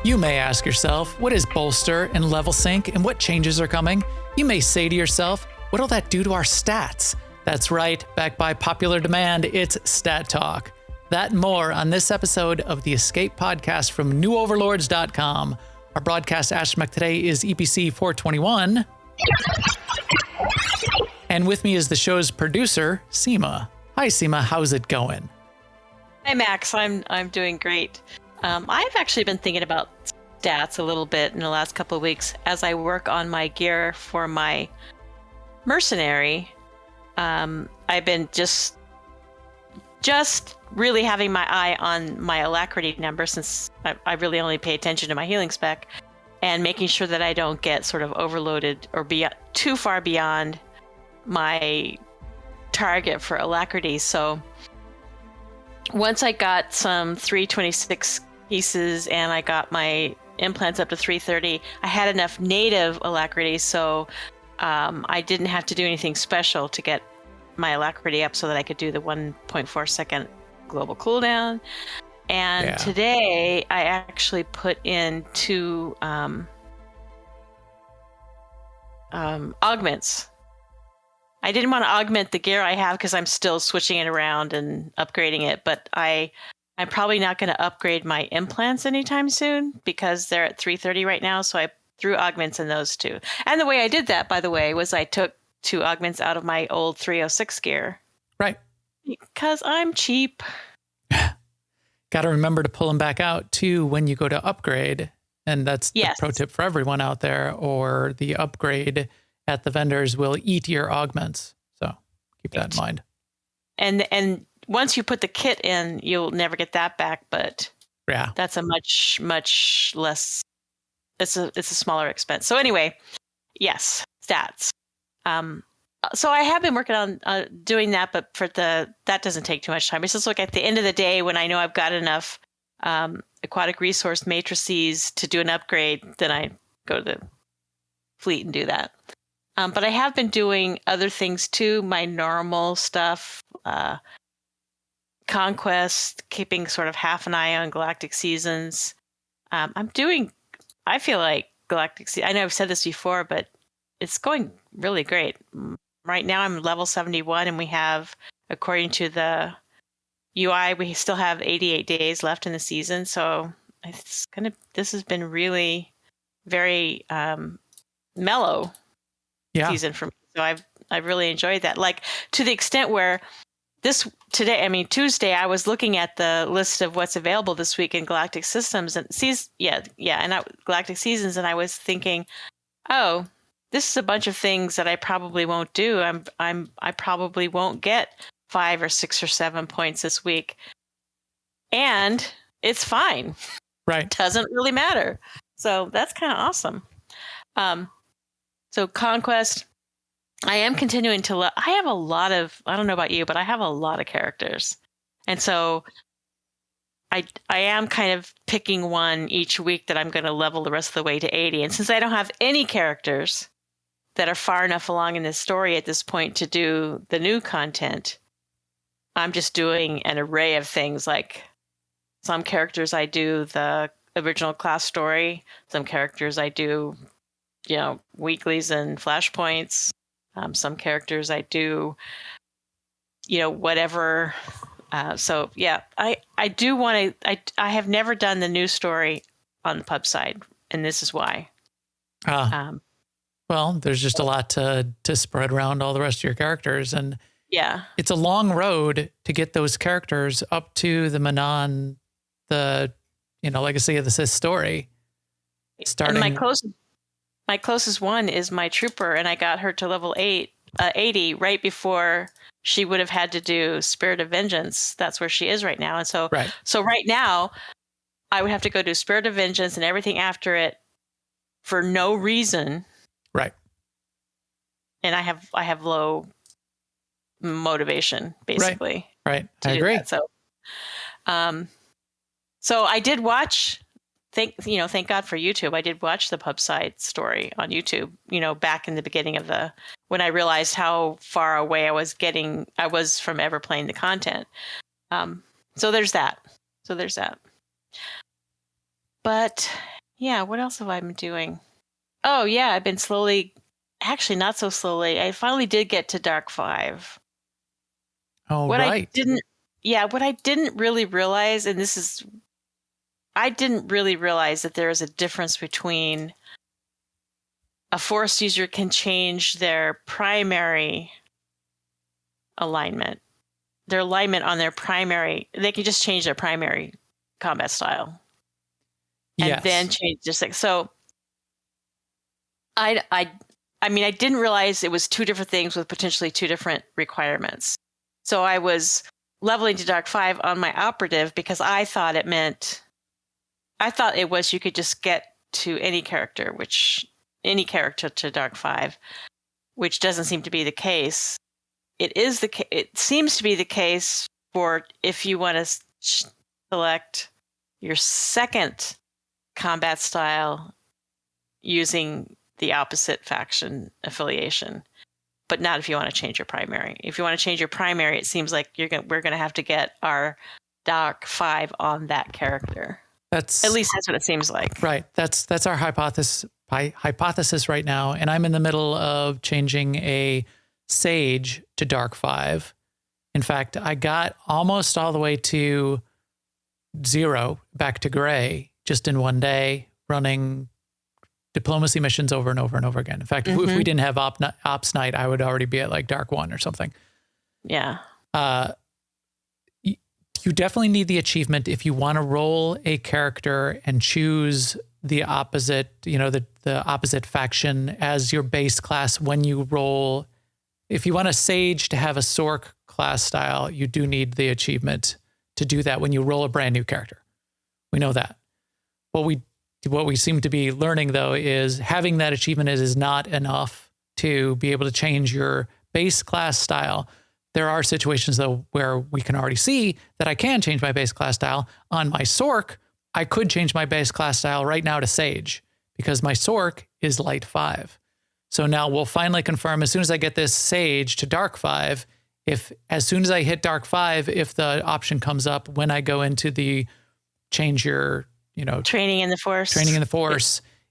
You may ask yourself, what is bolster and level sync and what changes are coming? You may say to yourself, what'll that do to our stats? That's right, backed by popular demand, it's Stat Talk. That and more on this episode of the Escape Podcast from newoverlords.com. Our broadcast astromech today is EPC 421. And with me is the show's producer, Seema. Hi, Seema. How's it going? Hi, Max. I'm doing great. I've actually been thinking about stats a little bit in the last couple of weeks as I work on my gear for my mercenary. I've been just really having my eye on my alacrity number, since I really only pay attention to my healing spec, and making sure that I don't get sort of overloaded or be too far beyond my target for alacrity. So once I got some 326 pieces and I got my implants up to 330, I had enough native alacrity, so I didn't have to do anything special to get my alacrity up so that I could do the 1.4 second global cooldown. And today I actually put in two augments. I didn't want to augment the gear I have because I'm still switching it around and upgrading it, but I'm probably not going to upgrade my implants anytime soon because they're at 330 right now, so I threw augments in those two. And the way I did that, by the way, was I took two augments out of my old 306 gear. Right. Because I'm cheap. Got to remember to pull them back out, too, when you go to upgrade. And that's the pro tip for everyone out there, or the upgrade at the vendors will eat your augments. So keep that in mind. And once you put the kit in, you'll never get that back. But that's a much less, it's a smaller expense. So anyway, yes, stats. So I have been working on doing that, but that doesn't take too much time. It's just like at the end of the day, when I know I've got enough aquatic resource matrices to do an upgrade, then I go to the fleet and do that. But I have been doing other things too, my normal stuff, Conquest, keeping sort of half an eye on Galactic Seasons. I feel like Galactic Seasons, I know I've said this before, but it's going really great. Right now I'm level 71 and we have, according to the UI, we still have 88 days left in the season. So this has been really very mellow season for me. So I've really enjoyed that. Like, to the extent where Tuesday, I was looking at the list of what's available this week in Galactic Systems and Galactic Seasons, and I was thinking, oh, this is a bunch of things that I probably won't do. I probably won't get 5 or 6 or 7 points this week, and it's fine. Right, doesn't really matter. So that's kind of awesome. So Conquest, I am continuing to. I have a lot of. I don't know about you, but I have a lot of characters, and so I am kind of picking one each week that I'm going to level the rest of the way to 80. And since I don't have any characters that are far enough along in this story at this point to do the new content, I'm just doing an array of things. Like, some characters I do the original class story, some characters I do, weeklies and flashpoints. Some characters I do, whatever. So yeah, I do want to. I have never done the new story on the pub side, and this is why. Well, there's just a lot to spread around all the rest of your characters, and it's a long road to get those characters up to the Manon, the Legacy of the Sith story. Starting, and my closest one is my trooper, and I got her to level 80 right before she would have had to do Spirit of Vengeance. That's where she is right now, and so right now, I would have to go do Spirit of Vengeance and everything after it for no reason. Right. And I have low motivation, basically. Right. I agree. So I did watch. Thank God for YouTube. I did watch the pub side story on YouTube. Back in the beginning of when I realized how far away I was from ever playing the content. So there's that. But Yeah, what else have I been doing? Oh, yeah, I've been slowly, actually not so slowly. I finally did get to Dark 5. Oh, What I right. what I didn't really realize, and I didn't really realize that there is a difference between a Force user can change their primary alignment, their alignment on their primary. They can just change their primary combat style and then change just like so. I mean, I didn't realize it was two different things with potentially two different requirements. So I was leveling to Dark 5 on my operative because I thought it was you could just get to any character to Dark 5, which doesn't seem to be the case. It seems to be the case for if you want to select your second combat style using the opposite faction affiliation, but not if you want to change your primary. If you want to change your primary, it seems like we're going to have to get our Dark 5 on that character. At least that's what it seems like. Right. That's our hypothesis right now, and I'm in the middle of changing a Sage to Dark 5. In fact, I got almost all the way to 0 back to gray just in one day, running diplomacy missions over and over and over again. In fact, if we didn't have Ops Night, I would already be at like Dark 1 or something. Yeah. You definitely need the achievement if you want to roll a character and choose the opposite, the opposite faction as your base class when you roll. If you want a Sage to have a Sork class style, you do need the achievement to do that when you roll a brand new character. We know that. What we seem to be learning, though, is having that achievement is not enough to be able to change your base class style. There are situations, though, where we can already see that I can change my base class style. On my Sork, I could change my base class style right now to Sage because my Sork is Light 5. So now we'll finally confirm as soon as I get this Sage to Dark 5, as soon as I hit Dark 5, if the option comes up when I go into the change your training in the Force.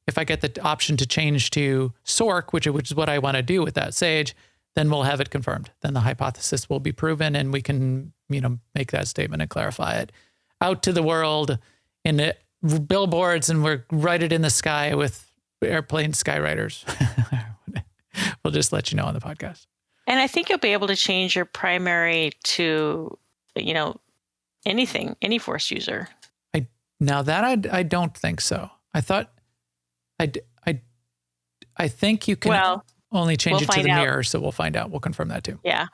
If I get the option to change to Sork, which is what I want to do with that Sage, then we'll have it confirmed. Then the hypothesis will be proven, and we can, make that statement and clarify it out to the world in the billboards, and we'll write it in the sky with airplane skywriters. We'll just let you know on the podcast. And I think you'll be able to change your primary to, anything, any Force user. Now that I don't think so. I thought I think you can only change it to the mirror, so we'll find out. We'll confirm that too. Yeah.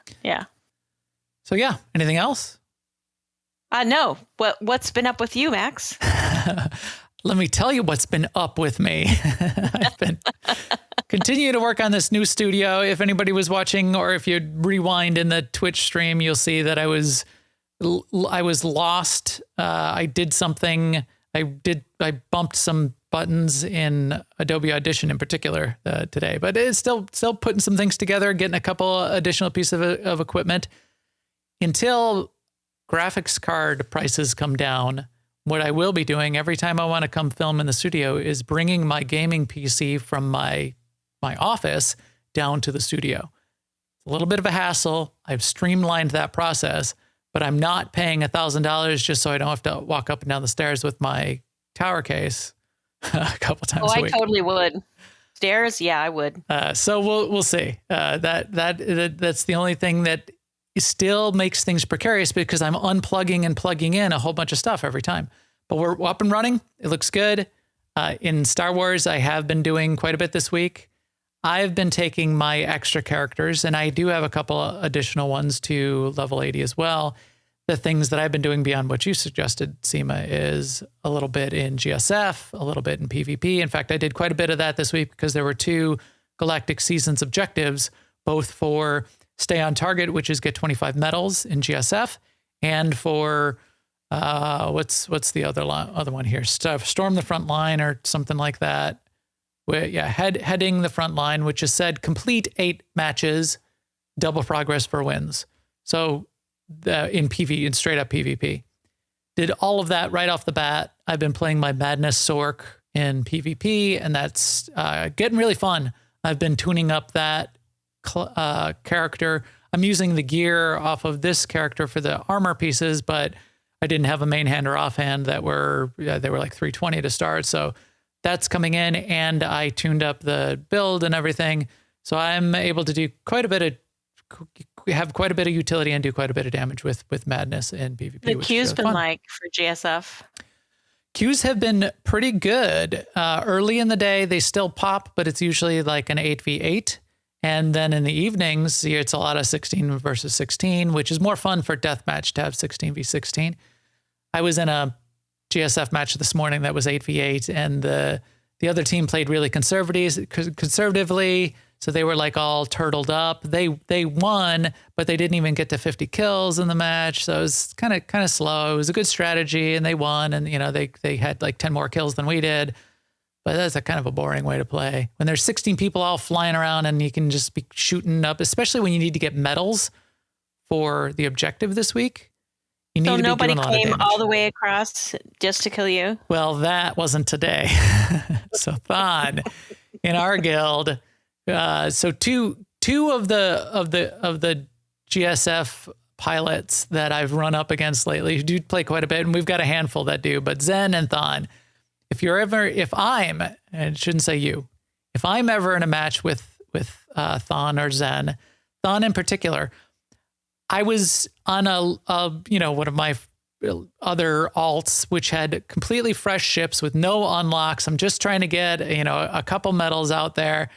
So yeah, anything else? No. What's been up with you, Max? Let me tell you what's been up with me. I've been continuing to work on this new studio. If anybody was watching, or if you rewind in the Twitch stream, you'll see that I was lost. I did something. I bumped some buttons in Adobe Audition in particular today, but it's still putting some things together, getting a couple additional pieces of equipment until graphics card prices come down. What I will be doing every time I want to come film in the studio is bringing my gaming PC from my office down to the studio. It's a little bit of a hassle. I've streamlined that process, but I'm not paying $1,000 just so I don't have to walk up and down the stairs with my tower case a couple times a week. I totally would. Stairs? Yeah, I would. So we'll see. That's the only thing that still makes things precarious because I'm unplugging and plugging in a whole bunch of stuff every time. But we're up and running. It looks good. In Star Wars, I have been doing quite a bit this week. I've been taking my extra characters, and I do have a couple additional ones to level 80 as well. The things that I've been doing beyond what you suggested, Seema, is a little bit in GSF, a little bit in PvP. In fact, I did quite a bit of that this week because there were 2 Galactic Seasons objectives, both for Stay on Target, which is get 25 medals in GSF, and for what's the other one here? Storm the front line or something like that. Heading the front line, which is said complete 8 matches, double progress for wins. So in straight up PvP, did all of that right off the bat. I've been playing my Madness Sork in PvP, and that's getting really fun. I've been tuning up that character. I'm using the gear off of this character for the armor pieces, but I didn't have a main hand or offhand they were like 320 to start. So that's coming in, and I tuned up the build and everything. So I'm able to do quite a bit of utility and do quite a bit of damage with Madness in PvP. The queue's been like for GSF. Queues have been pretty good. Early in the day, they still pop, but it's usually like an 8v8. And then in the evenings, it's a lot of 16 versus 16, which is more fun for deathmatch to have 16v16. I was in a GSF match this morning that was 8v8, and the other team played really conservatively. So they were like all turtled up. They won, but they didn't even get to 50 kills in the match. So it was kind of slow. It was a good strategy, and they won. And they had like 10 more kills than we did. But that's a kind of a boring way to play when there's 16 people all flying around and you can just be shooting up, especially when you need to get medals for the objective this week. You need to nobody be doing a lot of came damage. all the way across just to kill you. Well, that wasn't today. So Thon in our guild. So two of the GSF pilots that I've run up against lately do play quite a bit, and we've got a handful that do. But Zen and Thon, if I'm, and I shouldn't say you, if I'm ever in a match with Thon or Zen, Thon in particular, I was on one of my other alts, which had completely fresh ships with no unlocks. I'm just trying to get, a couple medals out there.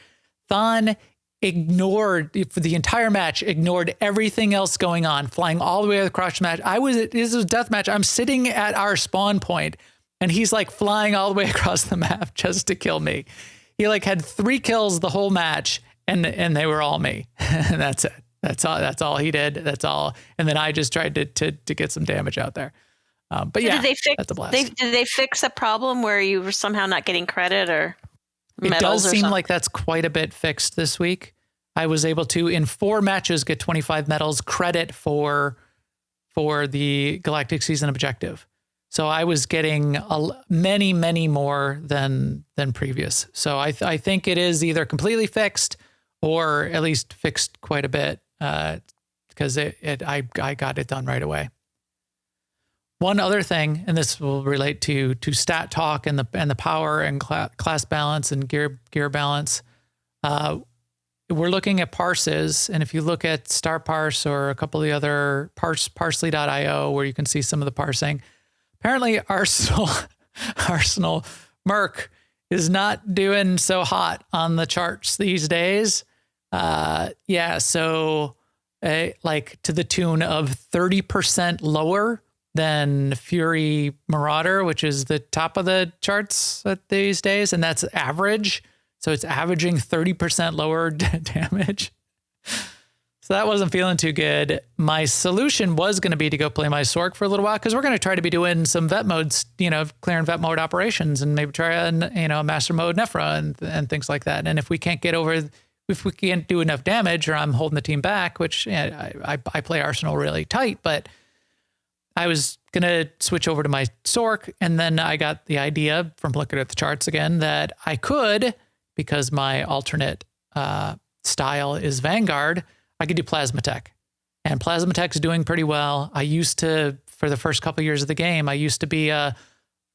Thon ignored for the entire match, ignored everything else going on, flying all the way across the match. This was a death match. I'm sitting at our spawn point, and he's like flying all the way across the map just to kill me. He like had 3 kills the whole match, and they were all me. And that's it. That's all he did. That's all. And then I just tried to get some damage out there. But yeah, that's a blast. Did they fix a problem where you were somehow not getting credit or medals? It does seem something? like that's quite a bit fixed this week. I was able to, in 4 matches, get 25 medals credit for the Galactic Season objective. So I was getting many, many more than previous. So I think it is either completely fixed or at least fixed quite a bit, because I got it done right away. One other thing, and this will relate to stat talk and the power and class balance and gear balance. We're looking at parses, and if you look at Star Parse or a couple of the other Parsley.io, where you can see some of the parsing, apparently Arsenal Merc is not doing so hot on the charts these days. So like to the tune of 30% lower than Fury Marauder, which is the top of the charts these days, and that's average. So it's averaging 30% lower damage. So that wasn't feeling too good. My solution was going to be to go play my Sork for a little while, because we're going to try to be doing some vet modes, clearing vet mode operations, and maybe try a master mode Nephra and things like that. And if we can't do enough damage, or I'm holding the team back, which I play Arsenal really tight, but I was going to switch over to my Sork. And then I got the idea from looking at the charts again that I could, because my alternate style is Vanguard, I could do Plasma Tech. And Plasma Tech is doing pretty well. I used to, for the first couple of years of the game, I used to be a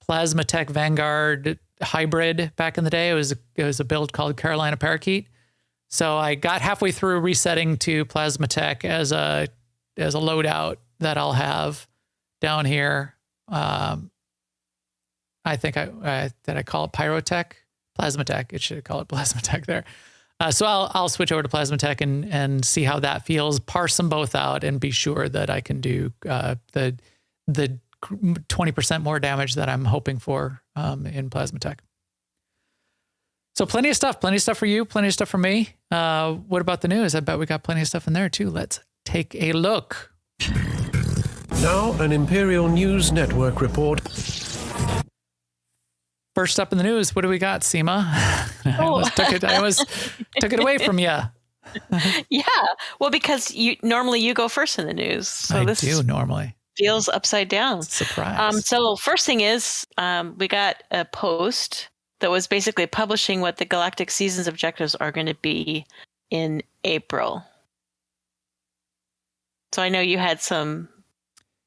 Plasma Tech Vanguard hybrid back in the day. It was a build called Carolina Parakeet. So I got halfway through resetting to Plasma Tech as a loadout that I'll have down here. I think I call it Pyrotech, Plasma Tech. It should call it Plasma Tech there. So I'll switch over to Plasma Tech and see how that feels. Parse them both out and be sure that I can do the 20% more damage that I'm hoping for in Plasma Tech. So plenty of stuff for you, plenty of stuff for me. What about the news? I bet we got plenty of stuff in there too. Let's take a look. Now an Imperial News Network report. First up in the news, what do we got, Seema? I almost took it away from you. Yeah, well, because normally you go first in the news. So I do normally. Feels upside down. Surprise. So first thing is, we got a post that was basically publishing what the Galactic Seasons objectives are going to be in April. So I know you had some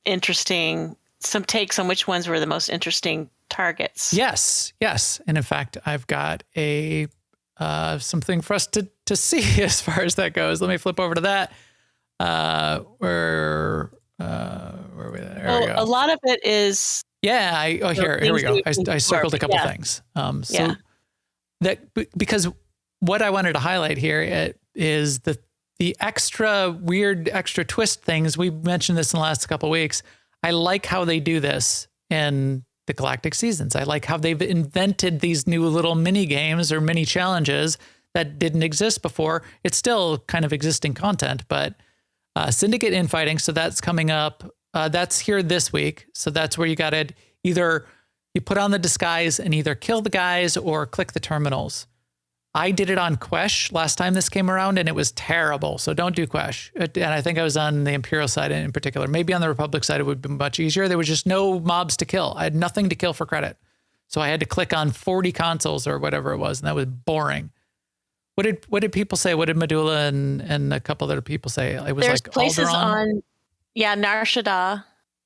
takes on which ones were the most interesting targets. Yes. And in fact, I've got a something for us to see as far as that goes. Let me flip over to that. Where are we? There we go. A lot of it is. Yeah. Here we go. I circled a couple things. That because what I wanted to highlight here is the extra twist things. We mentioned this in the last couple of weeks. I like how they do this in the Galactic Seasons. I like how they've invented these new little mini games or mini challenges that didn't exist before. It's still kind of existing content, but Syndicate Infighting. So that's coming up. That's here this week. So that's where you got to either you put on the disguise and either kill the guys or click the terminals. I did it on Quesh last time this came around, and it was terrible. So don't do Quesh. And I think I was on the Imperial side in particular. Maybe on the Republic side, it would be much easier. There was just no mobs to kill. I had nothing to kill for credit. So I had to click on 40 consoles or whatever it was, and that was boring. What did people say? What did Medulla and a couple other people say? It was There's like places Alderaan? on, Nar Shaddaa.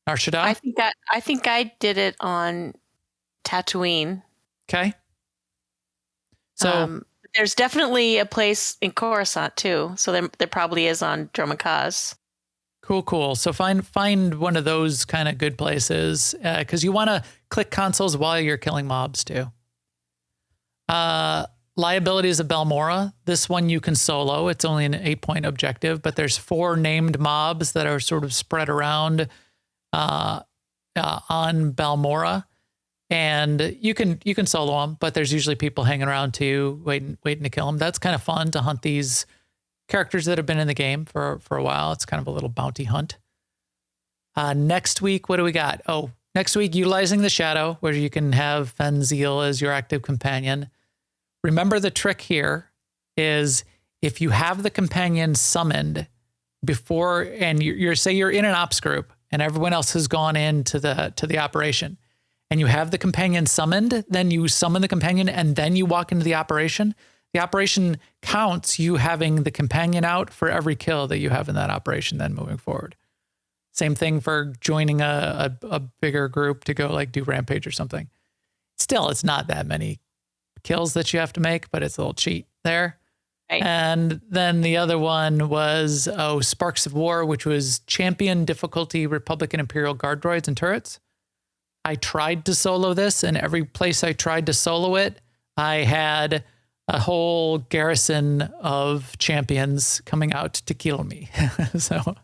Nar Shaddaa? I think I did it on Tatooine. Okay. So there's definitely a place in Coruscant too. So there probably is on Dromund. Cool. So find one of those kind of good places because you want to click consoles while you're killing mobs too. Liabilities of Balmorra. This one you can solo. It's only an 8-point objective, but there's 4 named mobs that are sort of spread around on Balmorra. And you can solo them, but there's usually people hanging around too, waiting to kill them. That's kind of fun to hunt these characters that have been in the game for a while. It's kind of a little bounty hunt. Next week, what do we got? Oh, next week, Utilizing the Shadow, where you can have Fenzil as your active companion. Remember the trick here is if you have the companion summoned before, and you're in an ops group and everyone else has gone into the operation, and you have the companion summoned, then you summon the companion and then you walk into the operation. The operation counts you having the companion out for every kill that you have in that operation then moving forward. Same thing for joining a bigger group to go like do Rampage or something. Still, it's not that many kills that you have to make, but it's a little cheat there. Right. And then the other one was Sparks of War, which was champion difficulty Republic and Imperial guard droids and turrets. I tried to solo this, and every place I tried to solo it, I had a whole garrison of champions coming out to kill me. So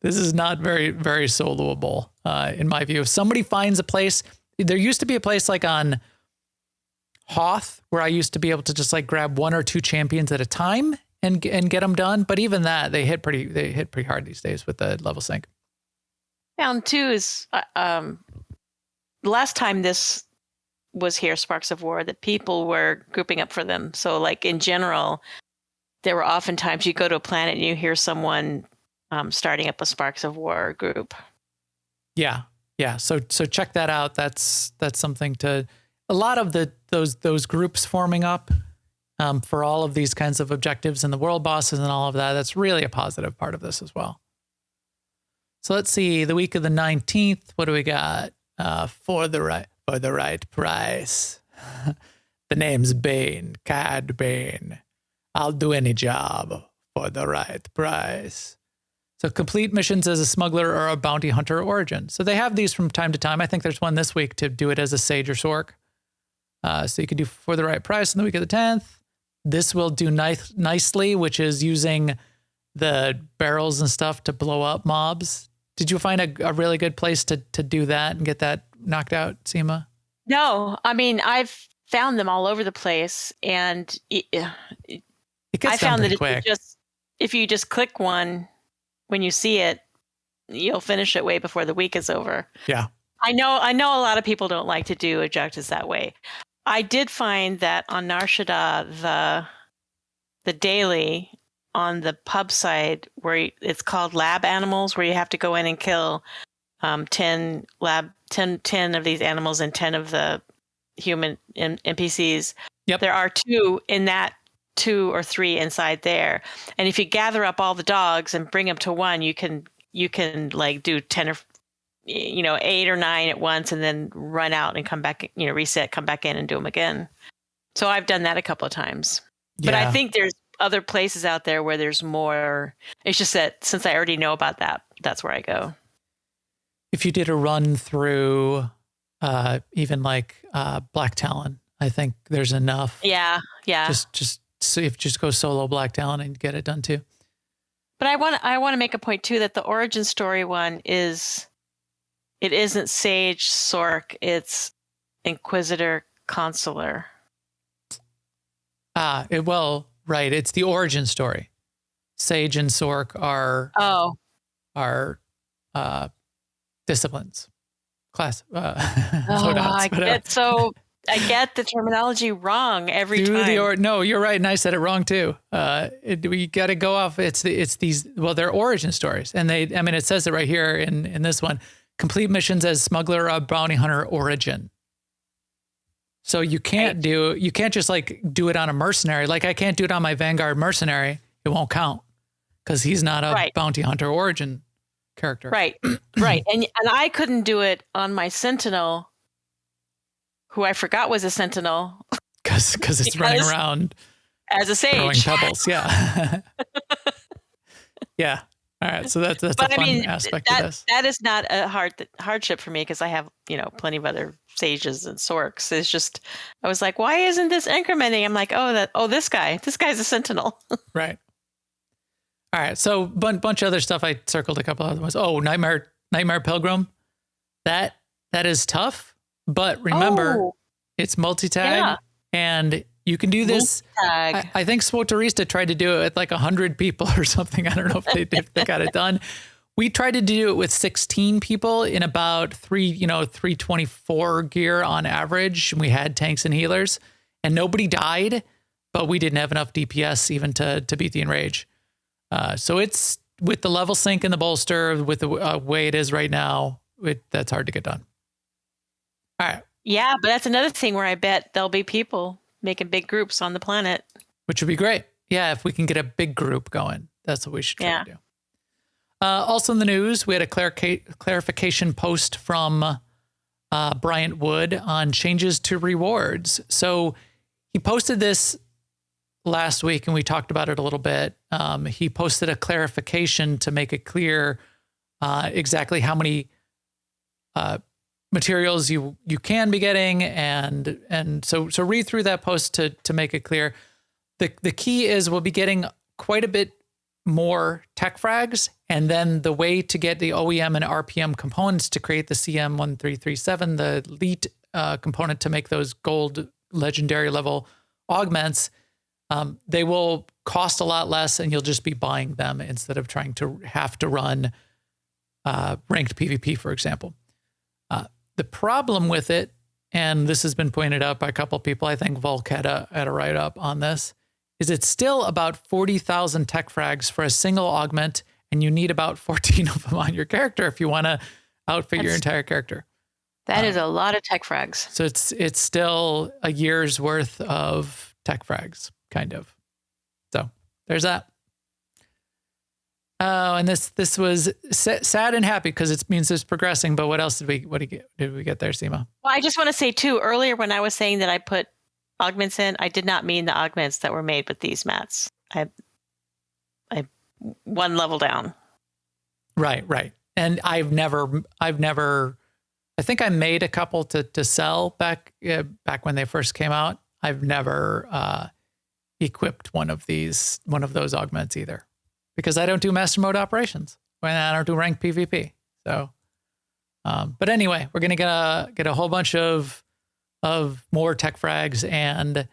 this is not very, very soloable, in my view. If somebody finds a place, there used to be a place like on Hoth where I used to be able to just like grab 1 or 2 champions at a time and get them done. But even that, they hit pretty hard these days with the level sync. Found too is the last time this was here, Sparks of War, that people were grouping up for them. So like in general, there were oftentimes you go to a planet and you hear someone starting up a Sparks of War group. Yeah. So check that out. That's something to a lot of those groups forming up for all of these kinds of objectives and the world bosses and all of that. That's really a positive part of this as well. So let's see, the week of the 19th, what do we got? For the right price. The name's Bane, Cad Bane. I'll do any job for the right price. So complete missions as a smuggler or a bounty hunter origin. So they have these from time to time. I think there's one this week to do it as a Sage or Sork. So you can do for the right price on the week of the 10th. This will do nicely, which is using the barrels and stuff to blow up mobs. Did you find a really good place to do that and get that knocked out, Seema? No, I mean, I've found them all over the place, and it gets I found that quick. if you just click one when you see it, you'll finish it way before the week is over. Yeah. I know a lot of people don't like to do objectives that way. I did find that on Nar Shaddaa, the daily on the pub side where it's called lab animals, where you have to go in and kill 10 of these animals and 10 of the human NPCs. Yep. There are 2 in that, 2 or 3 inside there. And if you gather up all the dogs and bring them to one, you can like do 10 or 8 or 9 at once, and then run out and come back, reset, come back in and do them again. So I've done that a couple of times. Yeah. But I think there's other places out there where there's more. It's just that since I already know about that, that's where I go. If you did a run through even like Black Talon, I think there's enough. Yeah. Just go solo Black Talon and get it done too. But I want to make a point too that the origin story one isn't Sage Sork, it's Inquisitor Consular. Right. It's the origin story. Sage and Sork are disciplines, class. I get the terminology wrong every time. No, you're right, and I said it wrong too. We got to go off. It's these. Well, they're origin stories, and it says it right here in this one. Complete missions as smuggler or bounty hunter origin. So you can't just like do it on a mercenary. Like I can't do it on my Vanguard mercenary. It won't count because he's not a bounty hunter origin character. Right. Right. And I couldn't do it on my Sentinel, who I forgot was a Sentinel. Because it's running around as a Sage. Throwing pebbles. Yeah. Yeah. All right. So that's a fun aspect of this. That is not a hardship for me because I have, plenty of other Sages and Sorks. It's just, I was like, why isn't this incrementing? I'm like, this guy's a Sentinel. Right. All right. So bunch of other stuff. I circled a couple other ones. Oh, Nightmare Pilgrim. That is tough, but remember it's multi-tag and you can do this. I think SWTOR tried to do it with like 100 people or something. I don't know if they got it done. We tried to do it with 16 people in about 324 gear on average. We had tanks and healers and nobody died, but we didn't have enough DPS even to beat the Enrage. So it's with the level sync and the bolster with the way it is right now, that's hard to get done. All right. Yeah, but that's another thing where I bet there'll be people making big groups on the planet. Which would be great. Yeah, if we can get a big group going, that's what we should try to do. Also in the news, we had a clarification post from Bryant Wood on changes to rewards. So he posted this last week and we talked about it a little bit. He posted a clarification to make it clear exactly how many materials you can be getting, and so read through that post to make it clear. The key is we'll be getting quite a bit more tech frags, and then the way to get the OEM and RPM components to create the CM1337, the elite component to make those gold legendary level augments, they will cost a lot less, and you'll just be buying them instead of trying to have to run ranked PvP, for example. The problem with it, and this has been pointed out by a couple of people, I think Volk had a write-up on this, is it's still about 40,000 tech frags for a single augment, and you need about 14 of them on your character if you want to outfit your entire character. That is a lot of tech frags. So it's still a year's worth of tech frags, kind of. So there's that. Oh, and this was sad and happy because it means it's progressing. But what else did we get there, Seema? Well, I just want to say too, earlier when I was saying that I put augments in, I did not mean the augments that were made with these mats. I one level down. Right. And I've never. I think I made a couple to sell back when they first came out. I've never equipped one of those augments either. Because I don't do master mode operations when I don't do ranked PvP. So, but anyway, we're going to get a whole bunch of more tech frags and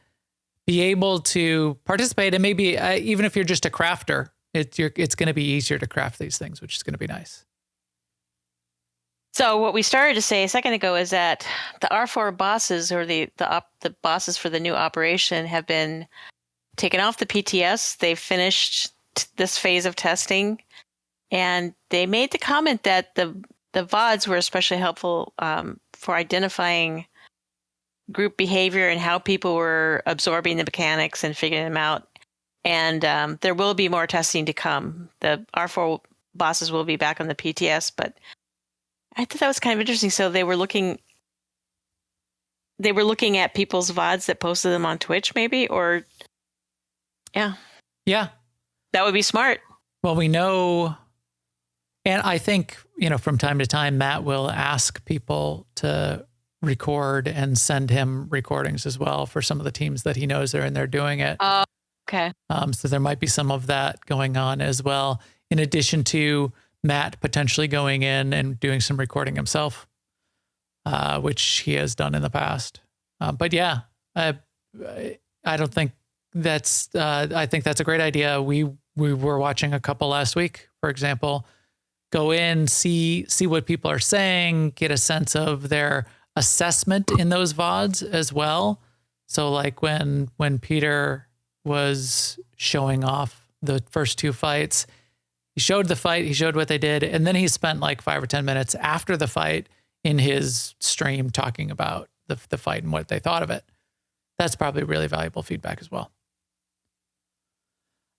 be able to participate. And maybe even if you're just a crafter, it's going to be easier to craft these things, which is going to be nice. So what we started to say a second ago is that the R4 bosses, or the bosses for the new operation, have been taken off the PTS. They've finished this phase of testing, and they made the comment that the VODs were especially helpful for identifying group behavior and how people were absorbing the mechanics and figuring them out. And there will be more testing to come. The R4 bosses will be back on the PTS, but I thought that was kind of interesting. So they were looking at people's VODs that posted them on Twitch, maybe, or yeah, that would be smart. Well, we know, and I think, from time to time, Matt will ask people to record and send him recordings as well for some of the teams that he knows are in there doing it. Okay. So there might be some of that going on as well, in addition to Matt potentially going in and doing some recording himself, which he has done in the past. But yeah, I don't think that's, I think that's a great idea. We were watching a couple last week, for example, go in, see what people are saying, get a sense of their assessment in those VODs as well. So like when Peter was showing off the first two fights, he showed the fight, he showed what they did, and then he spent like 5 or 10 minutes after the fight in his stream talking about the fight and what they thought of it. That's probably really valuable feedback as well.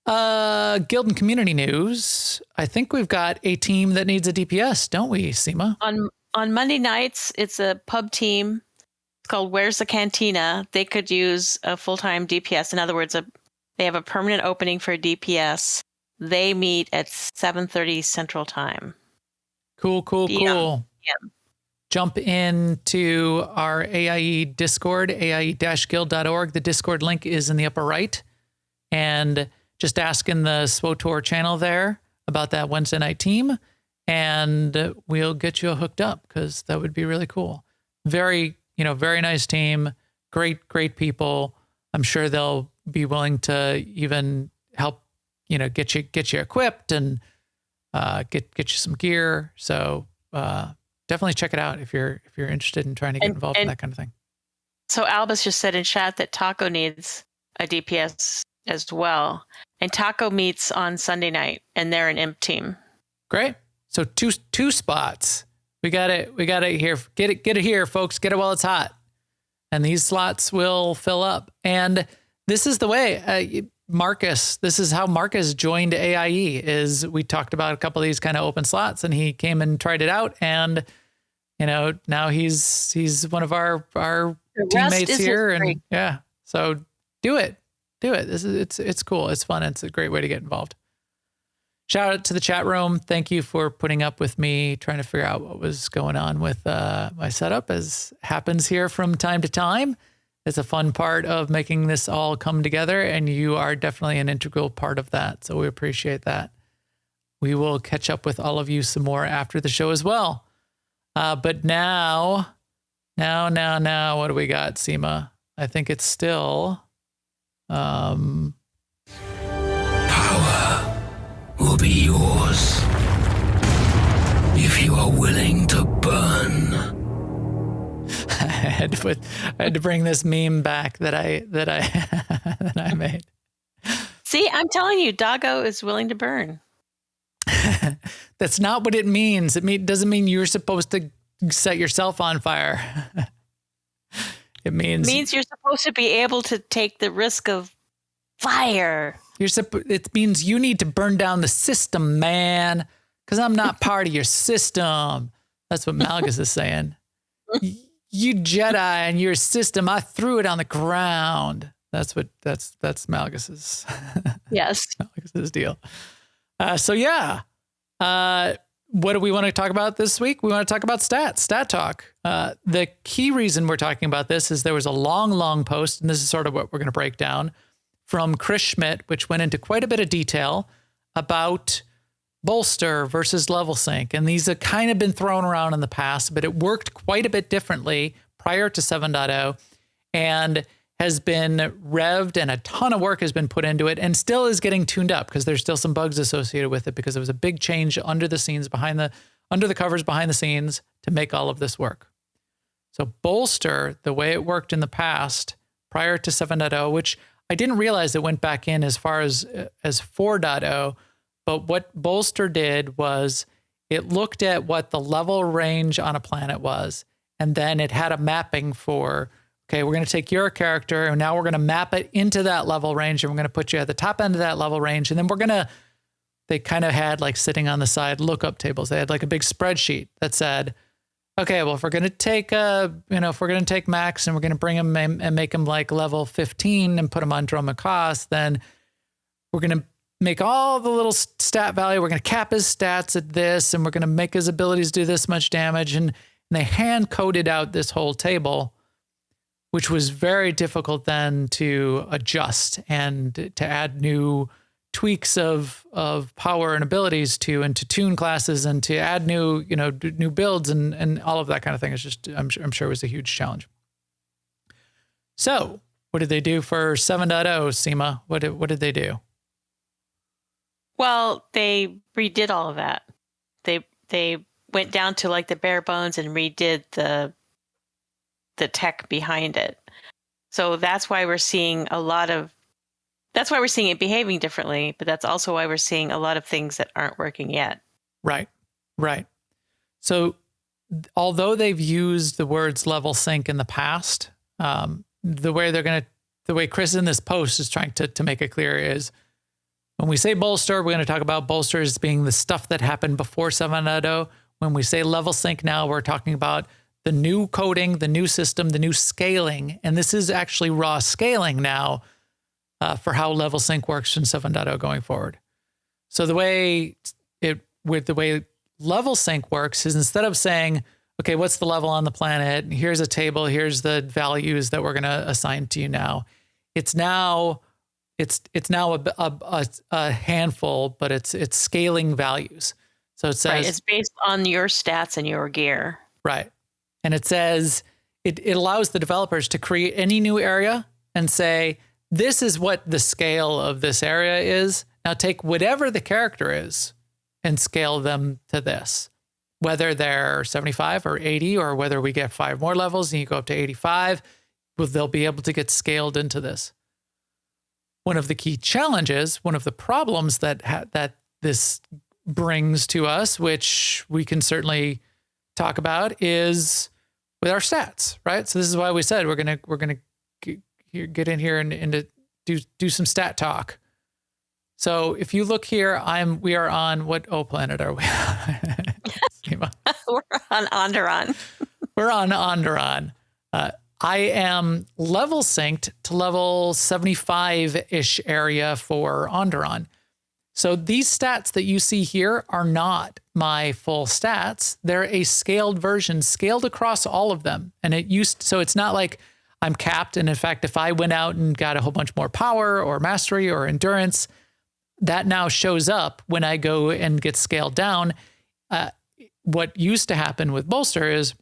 Guild and community news. I think we've got a team that needs a DPS, don't we, Seema? On Monday nights, it's a pub team. It's called Where's the Cantina? They could use a full-time DPS. In other words, they have a permanent opening for a DPS. They meet at 7:30 Central Time. Cool. Yeah. Jump into our AIE Discord, aie-guild.org. The Discord link is in the upper right. And just ask in the SWTOR channel there about that Wednesday night team, and we'll get you hooked up, because that would be really cool. Very nice team, great people. I'm sure they'll be willing to even help, get you equipped and get you some gear. So definitely check it out if you're interested in trying to get involved in that kind of thing. So Albus just said in chat that Taco needs a DPS as well, and Taco meets on Sunday night, and they're an imp team. Great. So two spots. We got it here. Get it here, folks. Get it while it's hot, and these slots will fill up. And this is the way, Marcus. This is how Marcus joined AIE. Is we talked about a couple of these kind of open slots, and he came and tried it out, and now he's one of our teammates here, and yeah. So do it. It's cool. It's fun. It's a great way to get involved. Shout out to the chat room. Thank you for putting up with me trying to figure out what was going on with my setup, as happens here from time to time. It's a fun part of making this all come together, and you are definitely an integral part of that. So we appreciate that. We will catch up with all of you some more after the show as well. But now, what do we got, Seema? I think it's still... Power will be yours if you are willing to burn. I had to bring this meme back that I made. See, I'm telling you, Doggo is willing to burn. That's not what it means. It doesn't mean you're supposed to set yourself on fire. It means you're supposed to be able to take the risk of fire. It means you need to burn down the system, man, because I'm not part of your system. That's what Malgus is saying. You Jedi and your system, I threw it on the ground. That's Malgus's. Yes. Malgus's deal. So yeah. What do we want to talk about this week? We want to talk about stat talk. The key reason we're talking about this is there was a long post, and this is sort of what we're going to break down, from Chris Schmidt, which went into quite a bit of detail about bolster versus level sync. And these have kind of been thrown around in the past, but it worked quite a bit differently prior to 7.0 and has been revved, and a ton of work has been put into it, and still is getting tuned up because there's still some bugs associated with it, because it was a big change under the scenes, under the covers, behind the scenes, to make all of this work. So bolster, the way it worked in the past prior to 7.0, which I didn't realize it went back in as far as 4.0, but what bolster did was it looked at what the level range on a planet was, and then it had a mapping for, okay, we're going to take your character and now we're going to map it into that level range and we're going to put you at the top end of that level range. And then they kind of had like sitting on the side lookup tables. They had like a big spreadsheet that said, okay, well, if we're going to take, if we're going to take Max and we're going to bring him and make him like level 15 and put him on Droma Cost, then we're going to make all the little stat value. We're going to cap his stats at this, and we're going to make his abilities do this much damage. And they hand coded out this whole table, which was very difficult then to adjust and to add new tweaks of power and abilities to, and to tune classes and to add new builds and all of that kind of thing. It's just, I'm sure it was a huge challenge. So what did they do for 7.0, Seema? What did they do? Well, they redid all of that. They went down to like the bare bones and redid the tech behind it. So that's why we're seeing it behaving differently, but that's also why we're seeing a lot of things that aren't working yet. Right. So although they've used the words level sync in the past, the way Chris in this post is trying to make it clear is when we say bolster, we're going to talk about bolsters being the stuff that happened before 7.0. When we say level sync now, we're talking about the new coding, the new system, the new scaling. And this is actually raw scaling now for how level sync works in 7.0 going forward. So the way level sync works is instead of saying, okay, what's the level on the planet? Here's a table. Here's the values that we're going to assign to you now. It's now a handful, but it's scaling values. So it says it's based on your stats and your gear. Right. And it says it allows the developers to create any new area and say, this is what the scale of this area is. Now take whatever the character is and scale them to this, whether they're 75 or 80, or whether we get 5 more levels and you go up to 85, they'll be able to get scaled into this. One of the key challenges, one of the problems that this brings to us, which we can certainly talk about, is with our stats, right? So this is why we said we're gonna get in here and do some stat talk. So if you look here, we are on what planet are we? We're on Onderon. We're on Onderon. I am level synced to level 75-ish area for Onderon. So these stats that you see here are not my full stats. They're a scaled version, scaled across all of them. And so it's not like I'm capped. And in fact, if I went out and got a whole bunch more power or mastery or endurance, that now shows up when I go and get scaled down. What used to happen with bolster is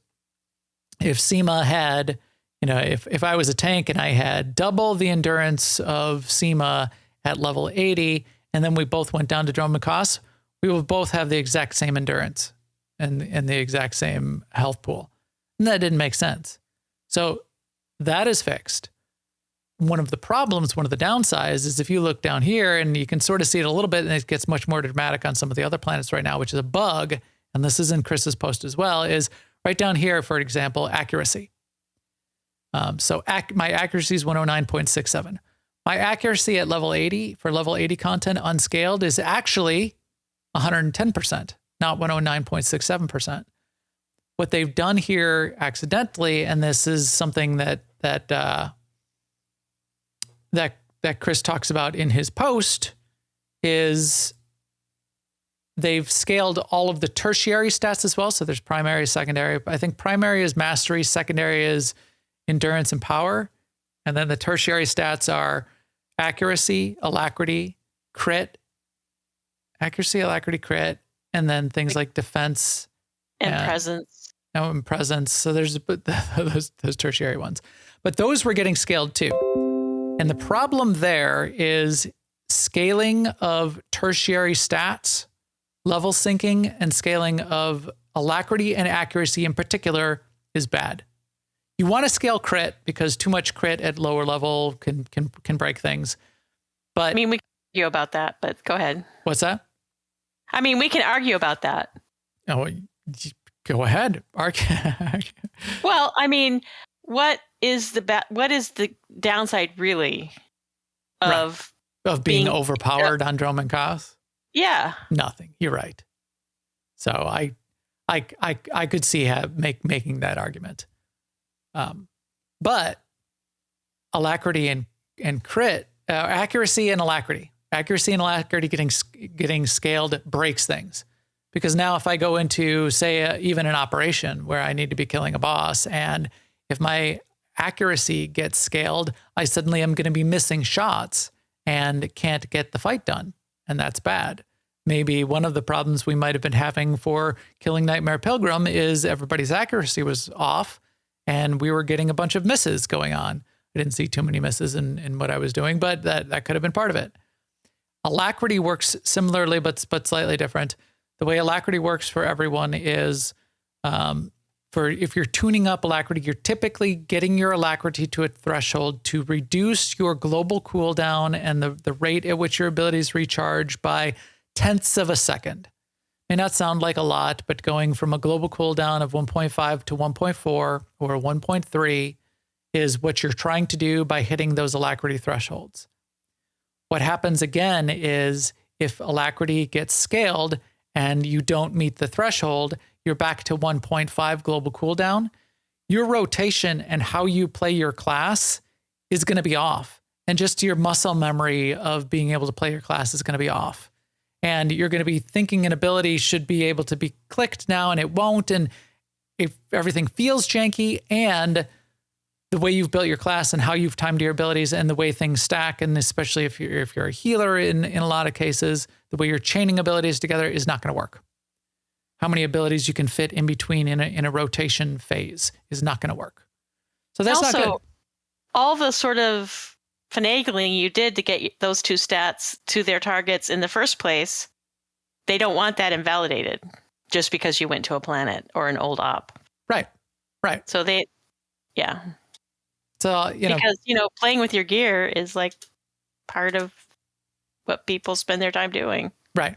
if Seema had, if I was a tank and I had double the endurance of Seema at level 80, and then we both went down to Droma Cost, we would both have the exact same endurance and the exact same health pool. And that didn't make sense. So that is fixed. One of the problems, one of the downsides is if you look down here and you can sort of see it a little bit, and it gets much more dramatic on some of the other planets right now, which is a bug. And this is in Chris's post as well, is right down here, for example, accuracy. My accuracy is 109.67. My accuracy at level 80 for level 80 content unscaled is actually 110%, not 109.67%. What they've done here accidentally, and this is something that Chris talks about in his post, is they've scaled all of the tertiary stats as well. So there's primary, secondary. I think primary is mastery, secondary is endurance and power. And then the tertiary stats are accuracy, alacrity, crit, and then things like defense and presence. And presence. So there's those tertiary ones. But those were getting scaled too. And the problem there is scaling of tertiary stats, level syncing and scaling of alacrity and accuracy in particular is bad. You want to scale crit because too much crit at lower level can break things. But I mean, we can argue about that, but go ahead. What's that? I mean, we can argue about that. Oh, go ahead. Well, I mean, what is the downside really of being overpowered on Drome and Chaos? Yeah. Nothing. You're right. So I could see making that argument. But alacrity and crit, accuracy and alacrity getting scaled breaks things. Because now if I go into, say, even an operation where I need to be killing a boss, and if my accuracy gets scaled, I suddenly am going to be missing shots and can't get the fight done. And that's bad. Maybe one of the problems we might have been having for killing Nightmare Pilgrim is everybody's accuracy was off and we were getting a bunch of misses going on. I didn't see too many misses in what I was doing, but that could have been part of it. Alacrity works similarly, but slightly different. The way alacrity works for everyone is if you're tuning up alacrity, you're typically getting your alacrity to a threshold to reduce your global cooldown and the rate at which your abilities recharge by tenths of a second. May not sound like a lot, but going from a global cooldown of 1.5 to 1.4 or 1.3 is what you're trying to do by hitting those alacrity thresholds. What happens again is if alacrity gets scaled and you don't meet the threshold, you're back to 1.5 global cooldown. Your rotation and how you play your class is going to be off. And just your muscle memory of being able to play your class is going to be off. And you're going to be thinking an ability should be able to be clicked now and it won't. And if everything feels janky, and the way you've built your class and how you've timed your abilities and the way things stack, and especially if you're a healer in a lot of cases, the way you're chaining abilities together is not going to work. How many abilities you can fit in between in a rotation phase is not going to work. So that's also not good. All the sort of finagling you did to get those two stats to their targets in the first place, they don't want that invalidated just because you went to a planet or an old op. Right. So yeah. So, because, playing with your gear is like part of what people spend their time doing. Right.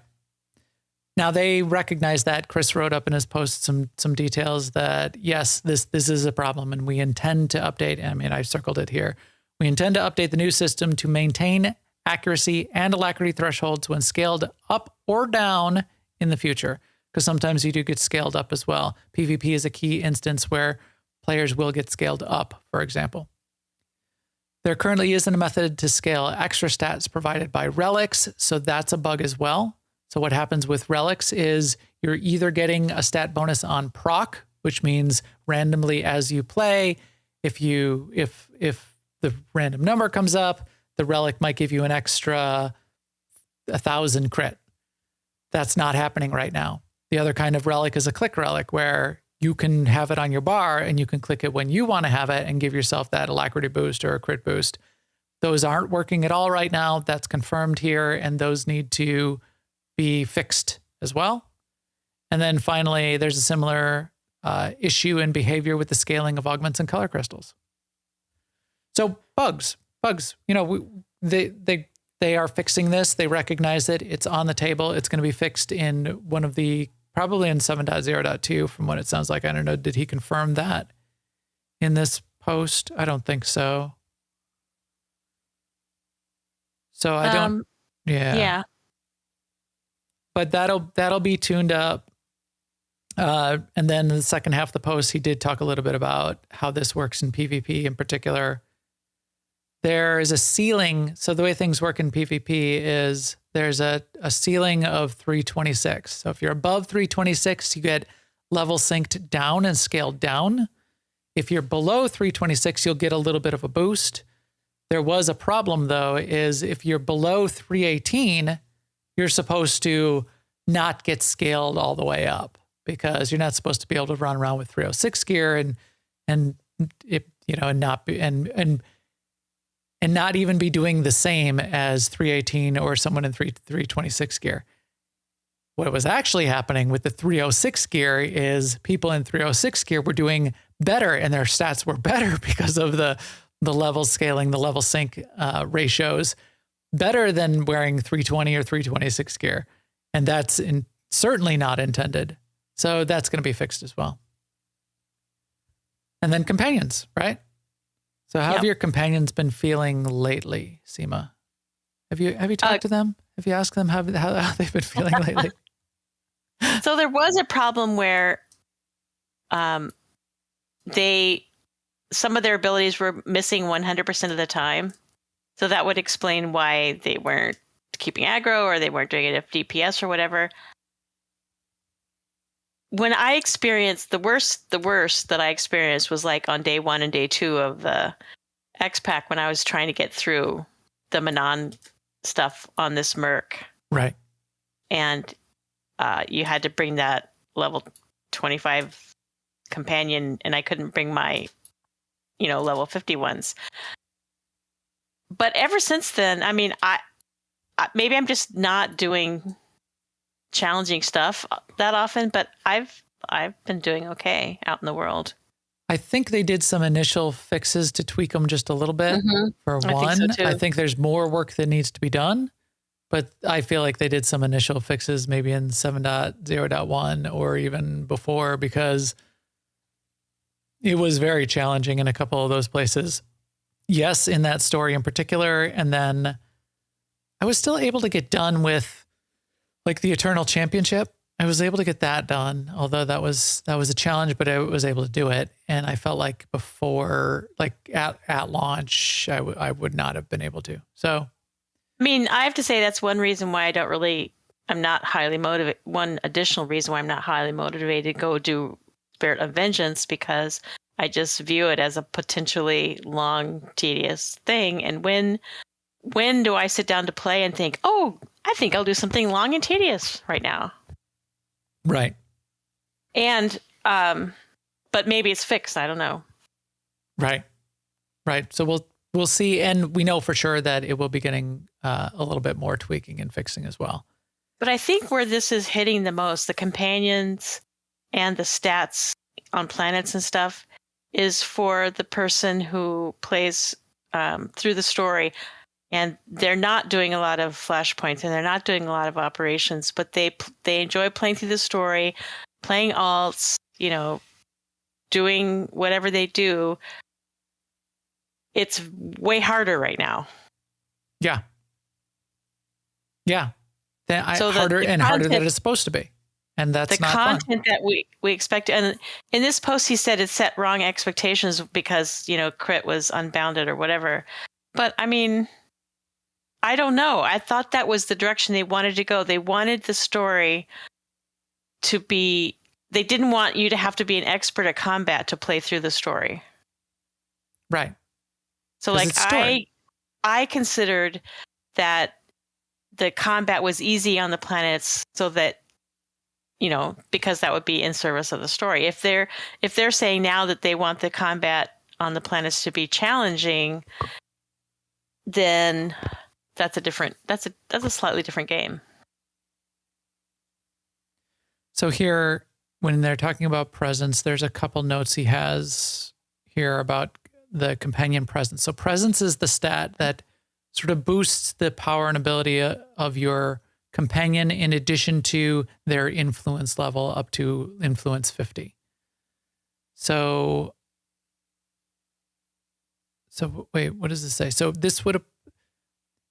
Now they recognize that. Chris wrote up in his post some details that, yes, this is a problem and we intend to update. I mean, I circled it here. We intend to update the new system to maintain accuracy and alacrity thresholds when scaled up or down in the future, because sometimes you do get scaled up as well. PvP is a key instance where players will get scaled up, for example. There currently isn't a method to scale extra stats provided by relics, so that's a bug as well. So what happens with relics is you're either getting a stat bonus on proc, which means randomly as you play, if the random number comes up, the relic might give you an extra 1,000 crit. That's not happening right now. The other kind of relic is a click relic, where you can have it on your bar and you can click it when you want to have it and give yourself that alacrity boost or a crit boost. Those aren't working at all right now. That's confirmed here, and those need to be fixed as well. And then finally, there's a similar issue in behavior with the scaling of augments and color crystals. So bugs, they are fixing this. They recognize it. It's on the table. It's going to be fixed in one of the, probably in 7.0.2 from what it sounds like. I don't know. Did he confirm that in this post? I don't think so. So I don't, yeah. But that'll be tuned up. And then in the second half of the post, he did talk a little bit about how this works in PvP in particular. There is a ceiling. So the way things work in PvP is there's a ceiling of 326. So if you're above 326, you get level synced down and scaled down. If you're below 326, you'll get a little bit of a boost. There was a problem, though, is if you're below 318, you're supposed to not get scaled all the way up, because you're not supposed to be able to run around with 306 gear and not even be doing the same as 318 or someone in 326 gear. What was actually happening with the 306 gear is people in 306 gear were doing better, and their stats were better because of the level scaling, the level sync ratios, better than wearing 320 or 326 gear. And that's certainly not intended. So that's going to be fixed as well. And then companions, right? So how have your companions been feeling lately, Seema? Have you talked to them? Have you asked them how they've been feeling lately? So there was a problem where some of their abilities were missing 100% of the time. So that would explain why they weren't keeping aggro or they weren't doing enough DPS or whatever. When I experienced the worst that I experienced was like on day 1 and day 2 of the X-Pack when I was trying to get through the Manon stuff on this Merc. Right. And you had to bring that level 25 companion, and I couldn't bring my, level 50 ones. But ever since then, I mean, I maybe I'm just not doing challenging stuff that often, but I've been doing okay out in the world. I think they did some initial fixes to tweak them just a little bit. For one, I think so too. I think there's more work that needs to be done, but I feel like they did some initial fixes maybe in 7.0.1 or even before, because it was very challenging in a couple of those places. Yes, in that story in particular. And then I was still able to get done with like the Eternal Championship. I was able to get that done, although that was a challenge, but I was able to do it. And I felt like before, like at launch, I would not have been able to. So, I mean, I have to say that's one reason why I'm not highly motivated. One additional reason why I'm not highly motivated to go do Spirit of Vengeance, because I just view it as a potentially long, tedious thing. And when do I sit down to play and think, oh, I think I'll do something long and tedious right now? Right. And, but maybe it's fixed. I don't know. Right. Right. So we'll see. And we know for sure that it will be getting a little bit more tweaking and fixing as well. But I think where this is hitting the most, the companions and the stats on planets and stuff, is for the person who plays through the story. And they're not doing a lot of flashpoints and they're not doing a lot of operations, but they enjoy playing through the story, playing alts, doing whatever they do. It's way harder right now. Yeah. Yeah. So harder than it's supposed to be. And that's the not content fun. that we expect. And in this post, he said it set wrong expectations because, crit was unbounded or whatever. But I mean, I don't know. I thought that was the direction they wanted to go. They wanted the story to be, they didn't want you to have to be an expert at combat to play through the story. Right. So like I considered that the combat was easy on the planets so that, because that would be in service of the story. If they're saying now that they want the combat on the planets to be challenging, then that's a slightly different game. So here, when they're talking about presence, there's a couple notes he has here about the companion presence. So presence is the stat that sort of boosts the power and ability of your companion in addition to their influence level up to influence 50. So wait, what does this say? So this would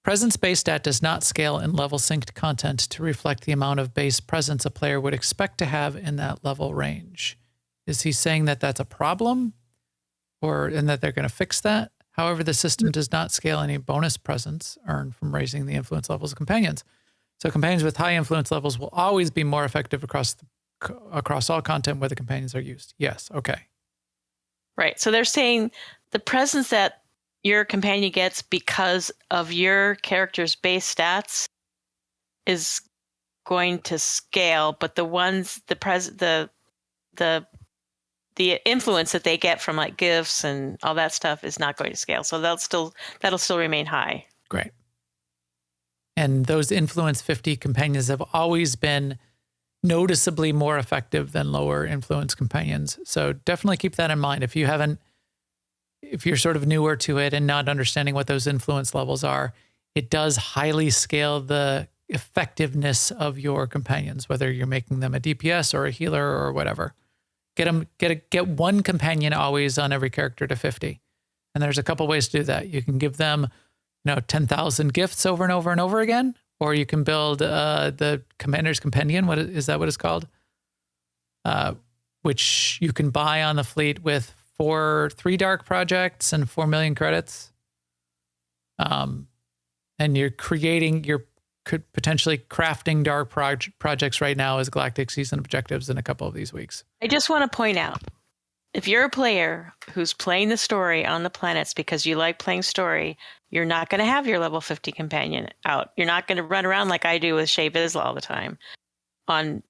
presence base stat does not scale in level synced content to reflect the amount of base presence a player would expect to have in that level range. Is he saying that that's a problem, and that they're going to fix that? However, the system does not scale any bonus presence earned from raising the influence levels of companions. So companions with high influence levels will always be more effective across all content where the companions are used. Yes. Okay. Right. So they're saying the presence that your companion gets because of your character's base stats is going to scale, but the ones the influence that they get from like gifts and all that stuff is not going to scale. So that'll still remain high. Great. And those influence 50 companions have always been noticeably more effective than lower influence companions. So definitely keep that in mind. If you're sort of newer to it and not understanding what those influence levels are, it does highly scale the effectiveness of your companions, whether you're making them a DPS or a healer or whatever. Get one companion always on every character to 50. And there's a couple ways to do that. You can give them, 10,000 gifts over and over and over again, or you can build the Commander's Compendium. What is that? What it's called? Which you can buy on the fleet with 3 dark projects and 4 million credits. And you're potentially crafting dark projects right now as Galactic Season objectives in a couple of these weeks. I just want to point out, if you're a player who's playing the story on the planets because you like playing story, you're not going to have your level 50 companion out. You're not going to run around like I do with Shay Vizsla all the time. You're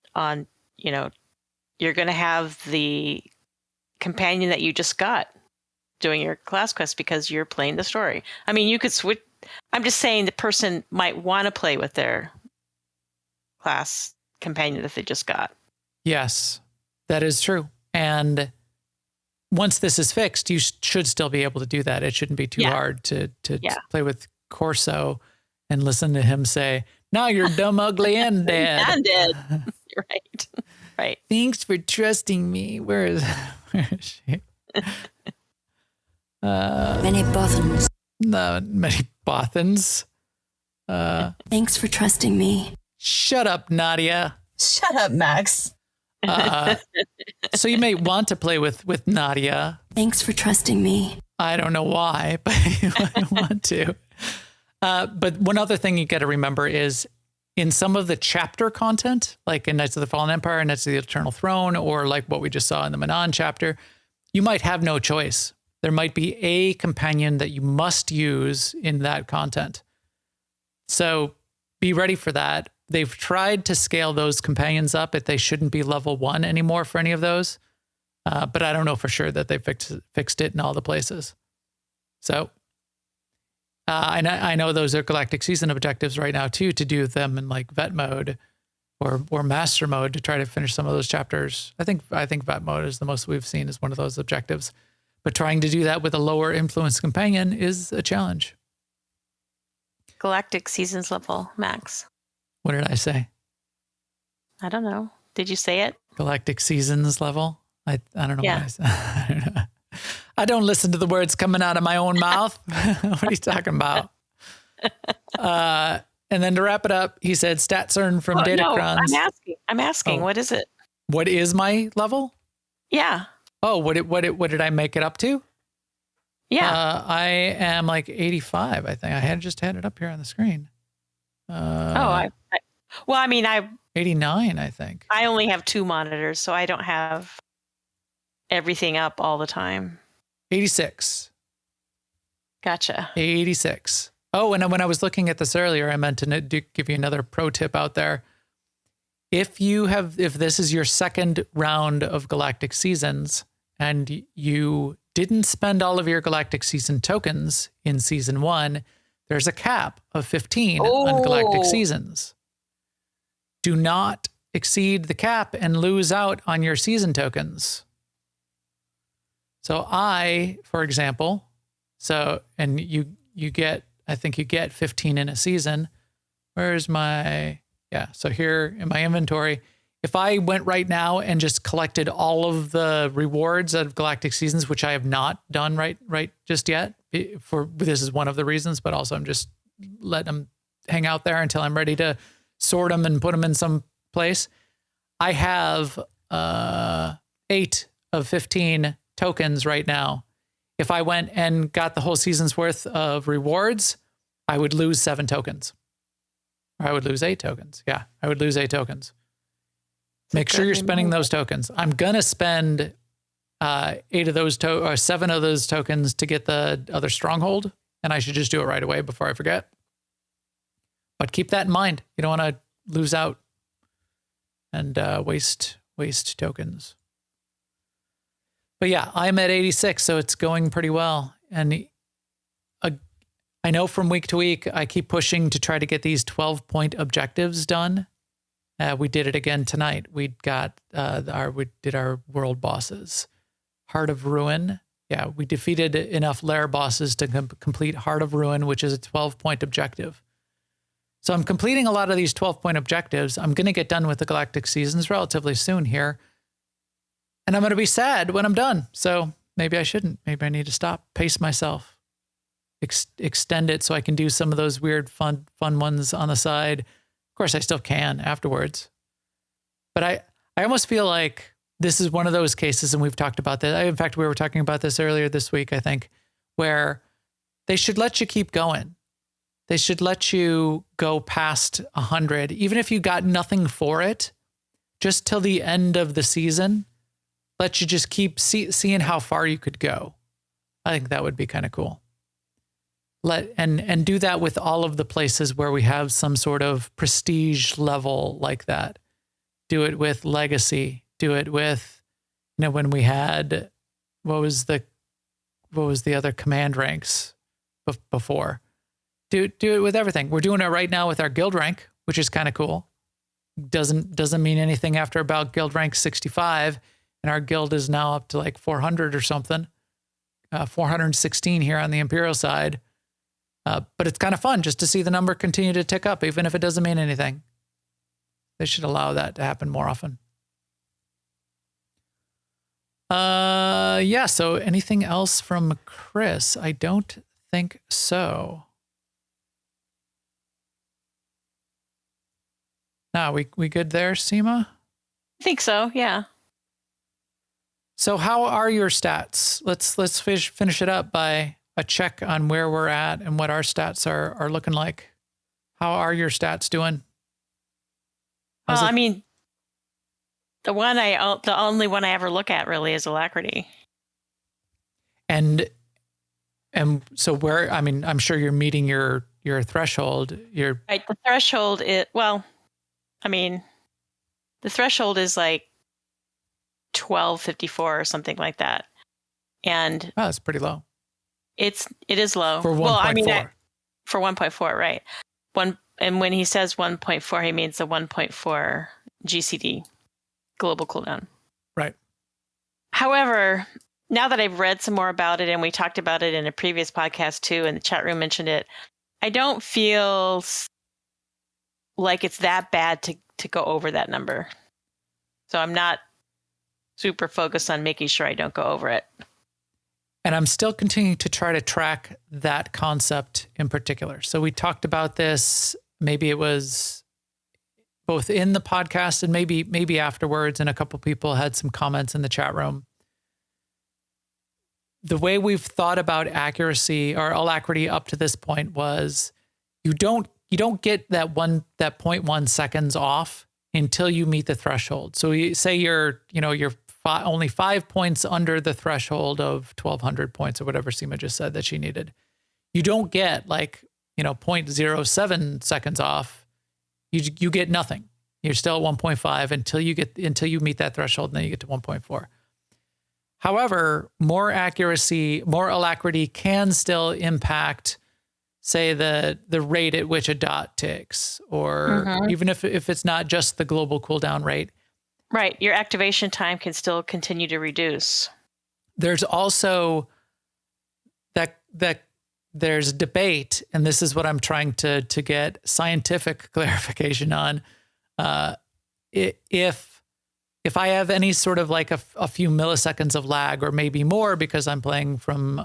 going to have the companion that you just got doing your class quest because you're playing the story. I mean, you could switch. I'm just saying the person might want to play with their class companion that they just got. Yes, that is true. And once this is fixed, you should still be able to do that. It shouldn't be too hard to play with Corso and listen to him say, "Now you're dumb, ugly, and dead." And dead. Right. Right. Thanks for trusting me. Where is she? Many Bothans. Many Bothans. Thanks for trusting me. Shut up, Nadia. Shut up, Max. So you may want to play with Nadia. Thanks for trusting me. I don't know why, but I want to. But one other thing you got to remember is in some of the chapter content, like in Knights of the Fallen Empire, Knights of the Eternal Throne, or like what we just saw in the Manon chapter, you might have no choice. There might be a companion that you must use in that content. So be ready for that. They've tried to scale those companions up, but they shouldn't be level 1 anymore for any of those. But I don't know for sure that they fixed it in all the places. So I know those are Galactic Season objectives right now too, to do them in like vet mode or master mode to try to finish some of those chapters. I think vet mode is the most we've seen as one of those objectives. But trying to do that with a lower influence companion is a challenge. Galactic Seasons level, Max. What did I say? I don't know. Did you say it? Galactic Seasons level? I don't know Yeah. what I said. I don't listen to the words coming out of my own mouth. What are you talking about? And then to wrap it up, he said, StatCern from Datacrons. No, I'm asking. Oh. What is it? What is my level? Yeah. Oh, what did I make it up to? Yeah. I am like 85, I think. I just had it up here on the screen. I 89, I think. I only have 2 monitors, so I don't have everything up all the time. 86. Gotcha. 86. Oh, and when I was looking at this earlier, I meant to give you another pro tip out there. If this is your second round of Galactic Seasons and you didn't spend all of your Galactic Season tokens in Season 1, there's a cap of 15 on Galactic Seasons. Do not exceed the cap and lose out on your season tokens. So for example, and you get, I think you get 15 in a season. So here in my inventory, if I went right now and just collected all of the rewards of Galactic Seasons, which I have not done right just yet, this is one of the reasons, but also I'm just letting them hang out there until I'm ready to sort them and put them in some place. I have 8 of 15 tokens right now. If I went and got the whole season's worth of rewards, I would lose 7 tokens. Or I would lose 8 tokens. Yeah, I would lose 8 tokens. Make sure you're spending those tokens. I'm going to spend 7 of those tokens to get the other stronghold, and I should just do it right away before I forget. But keep that in mind. You don't want to lose out and waste tokens. But yeah, I'm at 86, so it's going pretty well. And I know from week to week, I keep pushing to try to get these 12-point objectives done. We did it again tonight. We did our world bosses. Heart of Ruin. Yeah, we defeated enough lair bosses to complete Heart of Ruin, which is a 12-point objective. So I'm completing a lot of these 12-point objectives. I'm going to get done with the Galactic Seasons relatively soon here. And I'm going to be sad when I'm done. So maybe I shouldn't. Maybe I need to stop, pace myself, extend it so I can do some of those weird, fun ones on the side. Of course, I still can afterwards. But I almost feel like this is one of those cases, and we've talked about that. In fact, we were talking about this earlier this week, I think, where they should let you keep going. They should let you go past 100, even if you got nothing for it, just till the end of the season. Let you just keep seeing how far you could go. I think that would be kind of cool. And do that with all of the places where we have some sort of prestige level like that. Do it with Legacy. Do it with, when we had, what was the other command ranks before? Do it with everything. We're doing it right now with our guild rank, which is kind of cool. Doesn't mean anything after about guild rank 65, and our guild is now up to like 400 or something. 416 here on the Imperial side. But it's kind of fun just to see the number continue to tick up, even if it doesn't mean anything. They should allow that to happen more often. Yeah, so anything else from Chris? I don't think so. No, we good there, Seema? I think so, yeah. So how are your stats? Let's finish it up by a check on where we're at and what our stats are looking like. How are your stats doing? Well, I mean, the only one I ever look at really is Alacrity. And so I'm sure you're meeting your threshold. Right, the threshold the threshold is like 1254 or something like that. And that's pretty low. It is low. For 1.4. Well, I mean, for 1.4, right. And when he says 1.4, he means the 1.4 GCD, global cooldown. Right. However, now that I've read some more about it, and we talked about it in a previous podcast too, and the chat room mentioned it, I don't feel like it's that bad to go over that number. So I'm not super focused on making sure I don't go over it. And I'm still continuing to try to track that concept in particular. So we talked about this, maybe it was both in the podcast and maybe afterwards, and a couple people had some comments in the chat room. The way we've thought about accuracy or alacrity up to this point was you don't get that 0.1 seconds off until you meet the threshold. So you say you're only 5 points under the threshold of 1,200 points or whatever Seema just said that she needed. You don't get 0.07 seconds off. You get nothing. You're still at 1.5 until you meet that threshold, and then you get to 1.4. However, more accuracy, more alacrity can still impact, say, the rate at which a dot ticks, or even if it's not just the global cooldown rate. Right. Your activation time can still continue to reduce. There's also that there's debate, and this is what I'm trying to get scientific clarification on. If I have any sort of like a few milliseconds of lag, or maybe more because I'm playing from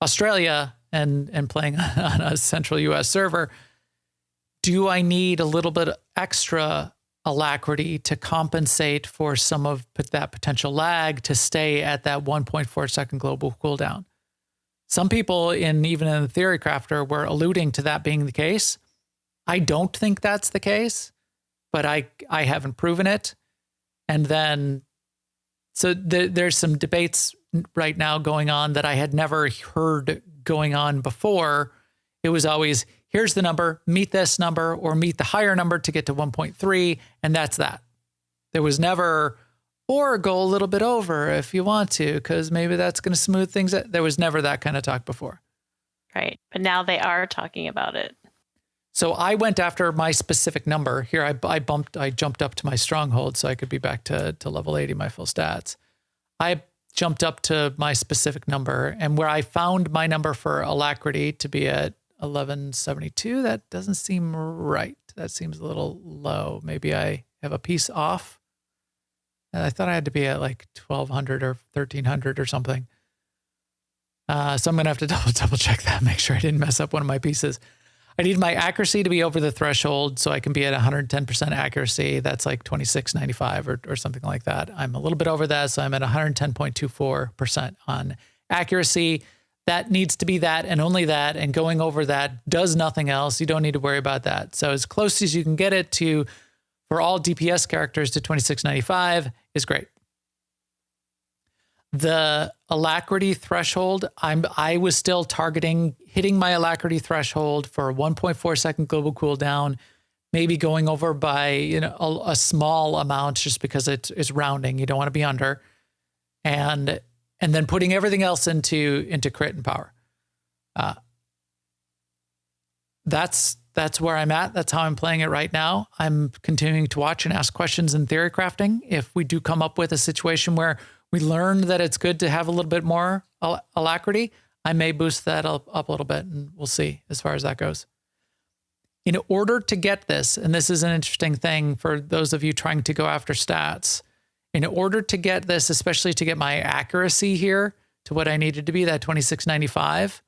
Australia and playing on a central US server, do I need a little bit extra alacrity to compensate for some of that potential lag to stay at that 1.4 second global cooldown? Some people even in the Theory Crafter were alluding to that being the case. I don't think that's the case, but I haven't proven it. And then, so there's some debates right now going on that I had never heard going on before. It was always, here's the number, meet this number, or meet the higher number to get to 1.3, and that's that. There was never, or go a little bit over if you want to, because maybe that's going to smooth things out. There was never that kind of talk before. Right. But now they are talking about it. So I went after my specific number. Here I jumped up to my stronghold so I could be back to level 80, my full stats. I jumped up to my specific number, and where I found my number for alacrity to be at 1172, that doesn't seem right. That seems a little low. Maybe I have a piece off. I thought I had to be at like 1200 or 1300 or something. So I'm going to have to double check that, make sure I didn't mess up one of my pieces. I need my accuracy to be over the threshold so I can be at 110% accuracy. That's like 2695 or something like that. I'm a little bit over that, so I'm at 110.24% on accuracy. That needs to be that and only that, and going over that does nothing else. You don't need to worry about that. So as close as you can get it to, for all DPS characters, to 2695 is great. The alacrity threshold, I was still targeting hitting my alacrity threshold for 1.4 second global cooldown, maybe going over by a small amount just because it's rounding. You don't want to be under, and then putting everything else into crit and power. That's where I'm at. That's how I'm playing it right now. I'm continuing to watch and ask questions in theory crafting. If we do come up with a situation where we learned that it's good to have a little bit more alacrity, I may boost that up a little bit, and we'll see as far as that goes. In order to get this, and this is an interesting thing for those of you trying to go after stats, in order to get this, especially to get my accuracy here to what I needed to be, that 2695,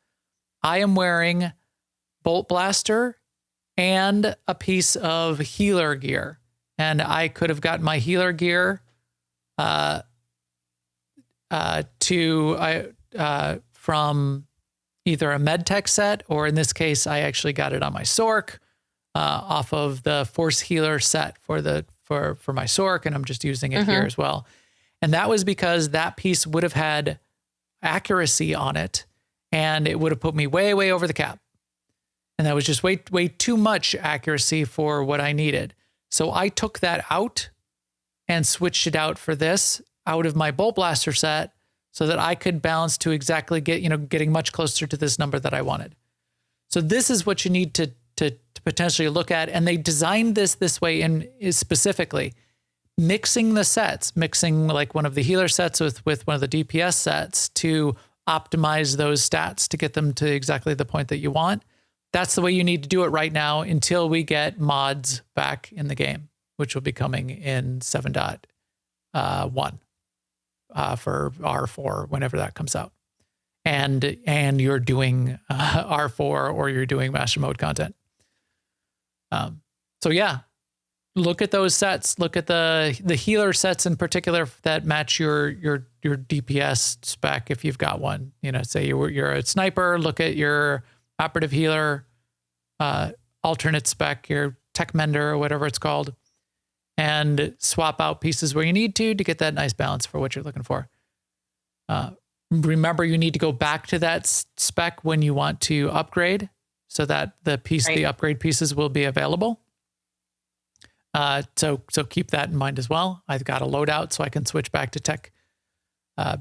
I am wearing Bolt Blaster and a piece of healer gear. And I could have gotten my healer gear from either a medtech set, or in this case, I actually got it on my Sork off of the Force Healer set for my Sork, and I'm just using it here as well. And that was because that piece would have had accuracy on it, and it would have put me way, way over the cap. And that was just way, way too much accuracy for what I needed. So I took that out and switched it out for this out of my Bolt Blaster set so that I could balance to exactly getting much closer to this number that I wanted. So this is what you need to potentially look at. And they designed this way is specifically mixing the sets, mixing like one of the healer sets with one of the DPS sets to optimize those stats to get them to exactly the point that you want. That's the way you need to do it right now until we get mods back in the game, which will be coming in 7.1 for R4 whenever that comes out. And you're doing R4 or you're doing Master Mode content. So yeah, look at those sets. Look at the healer sets in particular that match your DPS spec if you've got one. Say you're a sniper, look at your operative healer, alternate spec, your tech mender or whatever it's called, and swap out pieces where you need to get that nice balance for what you're looking for. Remember, you need to go back to that spec when you want to upgrade so that the upgrade pieces will be available. So keep that in mind as well. I've got a loadout so I can switch back to tech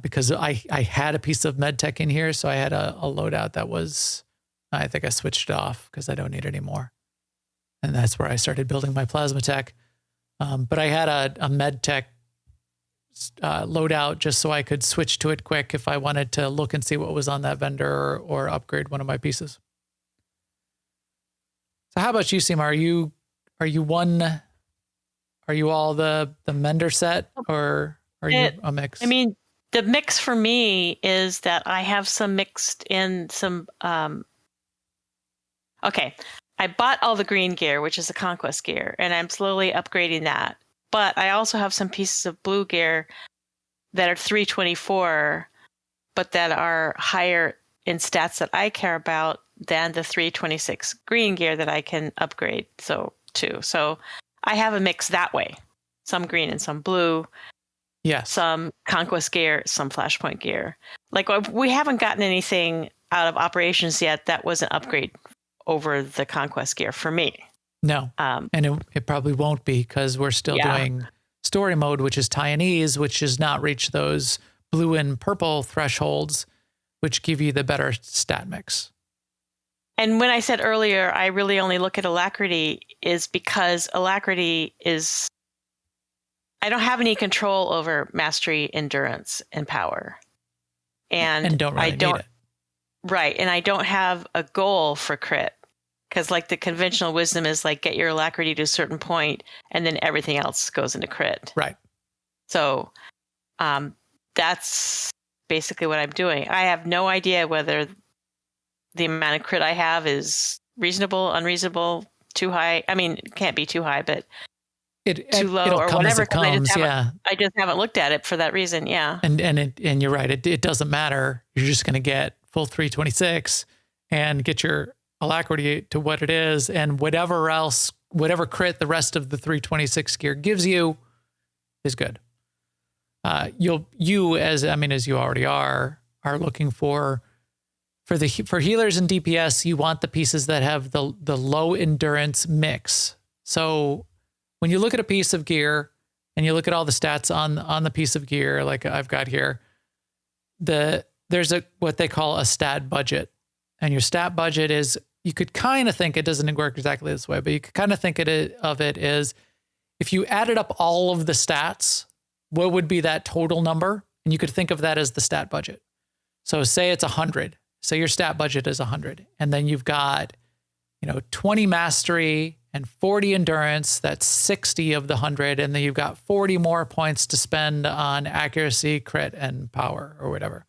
because I had a piece of med tech in here. So I had a loadout that was, I think I switched it off because I don't need it anymore. And that's where I started building my plasma tech. But I had a med tech loadout just so I could switch to it quick if I wanted to look and see what was on that vendor or upgrade one of my pieces. So how about you, Seema? Are you all the Mender set, or are you a mix? I mean, the mix for me is that I have some mixed in some. Okay, I bought all the green gear, which is the Conquest gear, and I'm slowly upgrading that. But I also have some pieces of blue gear that are 324, but that are higher in stats that I care about than the 326 green gear that I can upgrade. So I have a mix that way. Some green and some blue. Yes. Some Conquest gear, some Flashpoint gear. Like, we haven't gotten anything out of operations yet that was an upgrade over the Conquest gear for me. No. And it probably won't be because we're still doing story mode, which is Taiwanese, which does not reach those blue and purple thresholds, which give you the better stat mix. And when I said earlier, I really only look at alacrity is because alacrity is, I don't have any control over mastery, endurance, and power. And don't really need it. Right. And I don't have a goal for crit because like the conventional wisdom is like get your alacrity to a certain point and then everything else goes into crit. Right. So that's basically what I'm doing. I have no idea whether the amount of crit I have is reasonable, unreasonable, too high. I mean, it can't be too high, but too low or whatever. I just haven't looked at it for that reason. Yeah. And you're right. It doesn't matter. You're just going to get full 326 and get your alacrity to what it is, and whatever crit the rest of the 326 gear gives you is good. As you already are looking for healers and DPS, you want the pieces that have the low endurance mix. So when you look at a piece of gear and you look at all the stats on the piece of gear, like I've got here, there's what they call a stat budget. And your stat budget is, you could kind of think, it doesn't work exactly this way, but you could kind of think of it as, if you added up all of the stats, what would be that total number? And you could think of that as the stat budget. So say it's 100. Say your stat budget is 100. And then you've got, 20 mastery and 40 endurance. That's 60 of the 100. And then you've got 40 more points to spend on accuracy, crit, and power, or whatever.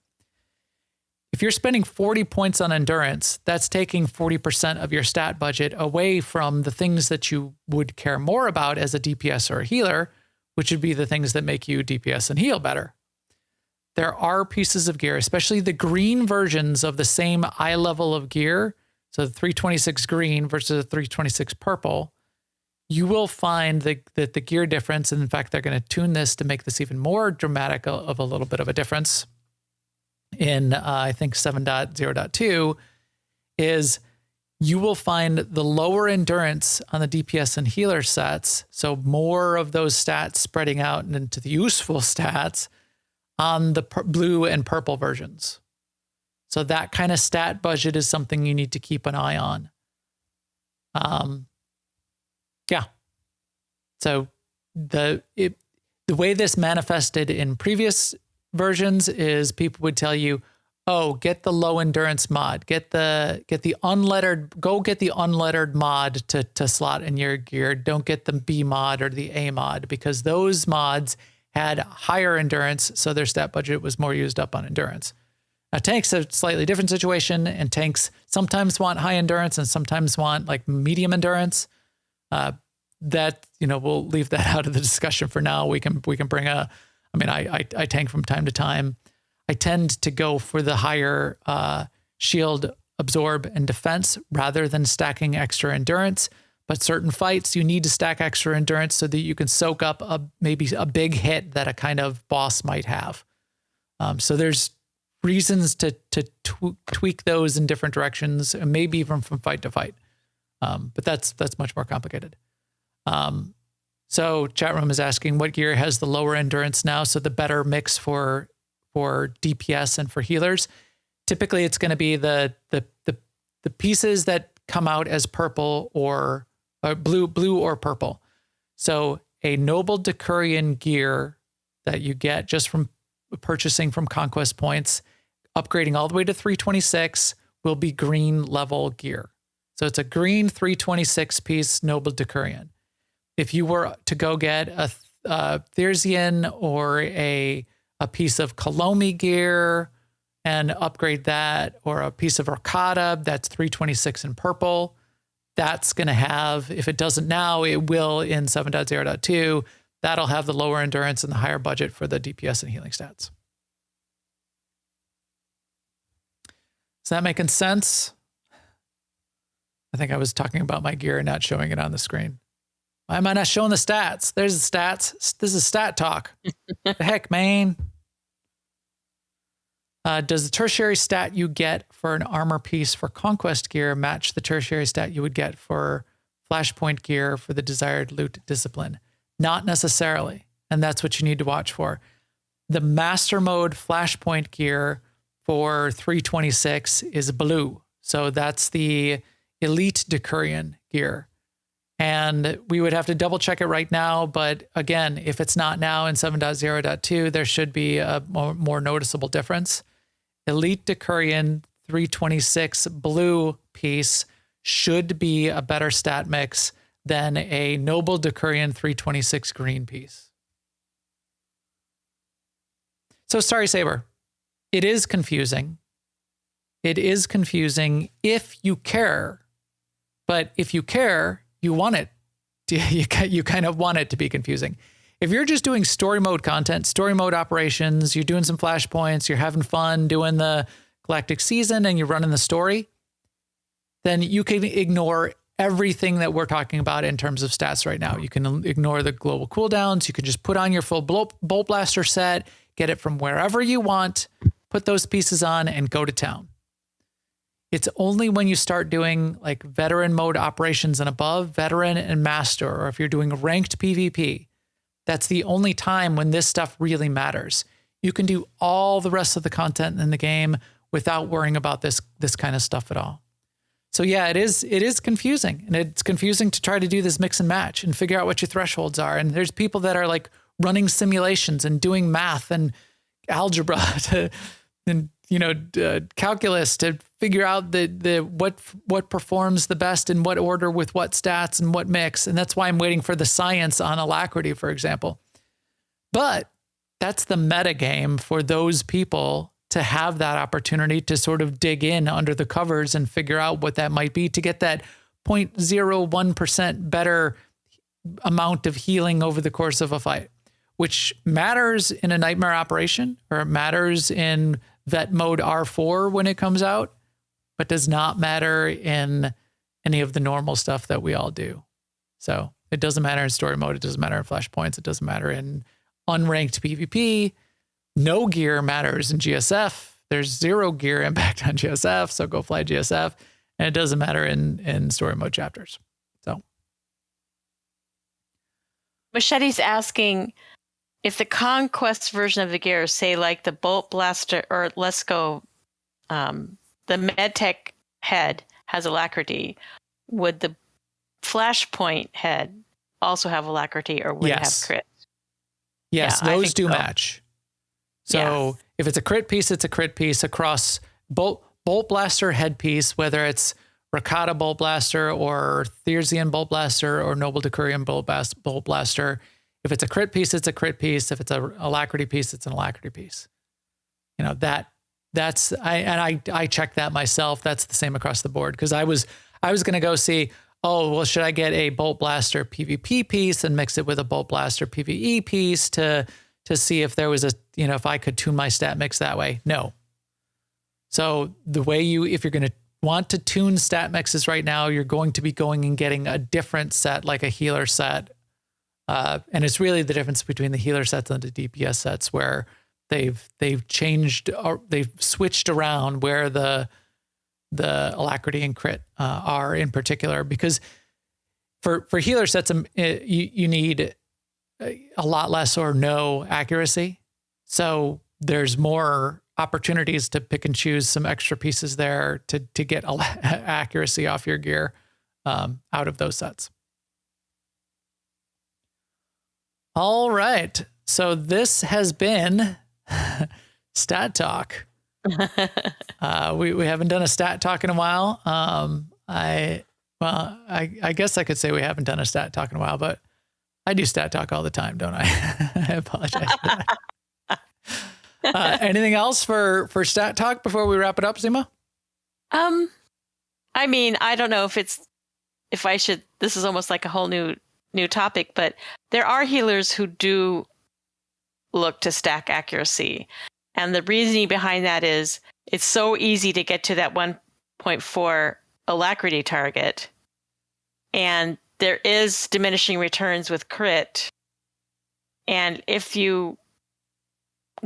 If you're spending 40 points on endurance, that's taking 40% of your stat budget away from the things that you would care more about as a DPS or a healer, which would be the things that make you DPS and heal better. There are pieces of gear, especially the green versions of the same eye level of gear, so the 326 green versus the 326 purple, you will find that the gear difference, and in fact, they're going to tune this to make this even more dramatic of a little bit of a difference in, I think, 7.0.2, is you will find the lower endurance on the DPS and healer sets, so more of those stats spreading out into the useful stats on the blue and purple versions. So that kind of stat budget is something you need to keep an eye on. Yeah. So the way this manifested in previous versions is people would tell you, oh, get the low endurance mod, get the unlettered mod to slot in your gear. Don't get the B mod or the A mod, because those mods had higher endurance, so their stat budget was more used up on endurance. Now, tanks are a slightly different situation, and tanks sometimes want high endurance and sometimes want like medium endurance. We'll leave that out of the discussion for now. We can bring I tank from time to time. I tend to go for the higher shield, absorb, and defense rather than stacking extra endurance. But certain fights, you need to stack extra endurance so that you can soak up maybe a big hit that a kind of boss might have. So there's reasons to tweak those in different directions, and maybe even from fight to fight. But that's much more complicated. So chat room is asking what gear has the lower endurance now, so the better mix for DPS and for healers. Typically, it's going to be the pieces that come out as purple or blue or purple. So a noble Decurion gear that you get just from purchasing from conquest points, upgrading all the way to 326, will be green level gear. So it's a green 326 piece noble Decurion. If you were to go get a Thirsian or a piece of Kalomi gear and upgrade that, or a piece of Arcata that's 326 in purple, that's going to have, if it doesn't now, it will in 7.0.2, that'll have the lower endurance and the higher budget for the DPS and healing stats. Is that making sense? I think I was talking about my gear and not showing it on the screen. Why am I not showing the stats? There's the stats. This is stat talk. The heck, man. Does the tertiary stat you get for an armor piece for conquest gear match the tertiary stat you would get for flashpoint gear for the desired loot discipline? Not necessarily. And that's what you need to watch for. The master mode flashpoint gear for 326 is blue. So that's the elite Decurion gear. And we would have to double check it right now. But again, if it's not now in 7.0.2, there should be a more noticeable difference. Elite Decurion 326 blue piece should be a better stat mix than a noble Decurion 326 green piece. So sorry, Saber. It is confusing. It is confusing if you care. But if you care, you want it. You kind of want it to be confusing. If you're just doing story mode content, story mode operations, you're doing some flashpoints, you're having fun doing the Galactic Season and you're running the story, then you can ignore everything that we're talking about in terms of stats right now. You can ignore the global cooldowns. You can just put on your full Bolt Blaster set, get it from wherever you want, put those pieces on and go to town. It's only when you start doing like veteran mode operations and above, veteran and master, or if you're doing ranked PvP, that's the only time when this stuff really matters. You can do all the rest of the content in the game without worrying about this kind of stuff at all. So yeah, it is confusing, and it's confusing to try to do this mix and match and figure out what your thresholds are. And there's people that are like running simulations and doing math and algebra and calculus to figure out what performs the best in what order with what stats and what mix. And that's why I'm waiting for the science on Alacrity, for example. But that's the meta game for those people to have that opportunity to sort of dig in under the covers and figure out what that might be to get that 0.01% better amount of healing over the course of a fight, which matters in a Nightmare operation, or it matters in Vet Mode R4 when it comes out, but does not matter in any of the normal stuff that we all do. So it doesn't matter in story mode. It doesn't matter in flashpoints. It doesn't matter in unranked PvP. No gear matters in GSF. There's 0 gear impact on GSF, so go fly GSF. And it doesn't matter in story mode chapters. So Machete's asking if the Conquest version of the gear, say like the Bolt Blaster, or let's go, the MedTech head has Alacrity, would the Flashpoint head also have Alacrity, or would it have crit? Yes, yeah, those do match. So if it's a crit piece, it's a crit piece across Bolt Blaster headpiece, whether it's Rakata Bolt Blaster or Thirsian Bolt Blaster or Noble Decurion Bolt Blaster. If it's a crit piece, it's a crit piece. If it's an Alacrity piece, it's an Alacrity piece. You know, I checked that myself. That's the same across the board, because I was going to go see, should I get a Bolt Blaster PvP piece and mix it with a Bolt Blaster PvE piece to see if there was if I could tune my stat mix that way? No. So the way if you're going to want to tune stat mixes right now, you're going to be going and getting a different set, like a healer set. And it's really the difference between the healer sets and the DPS sets, where they've changed, or they've switched around where the Alacrity and crit are in particular, because for healer sets, you need a lot less or no accuracy. So there's more opportunities to pick and choose some extra pieces there to get accuracy off your gear out of those sets. All right. So this has been Stat Talk. We haven't done a Stat Talk in a while. I guess I could say we haven't done a Stat Talk in a while, but I do Stat Talk all the time, don't I? I apologize for that. Anything else for Stat Talk before we wrap it up, Seema? I mean, I don't know if I should, this is almost like a whole new topic, but there are healers who do look to stack accuracy. And the reasoning behind that is it's so easy to get to that 1.4 Alacrity target. And there is diminishing returns with crit. And if you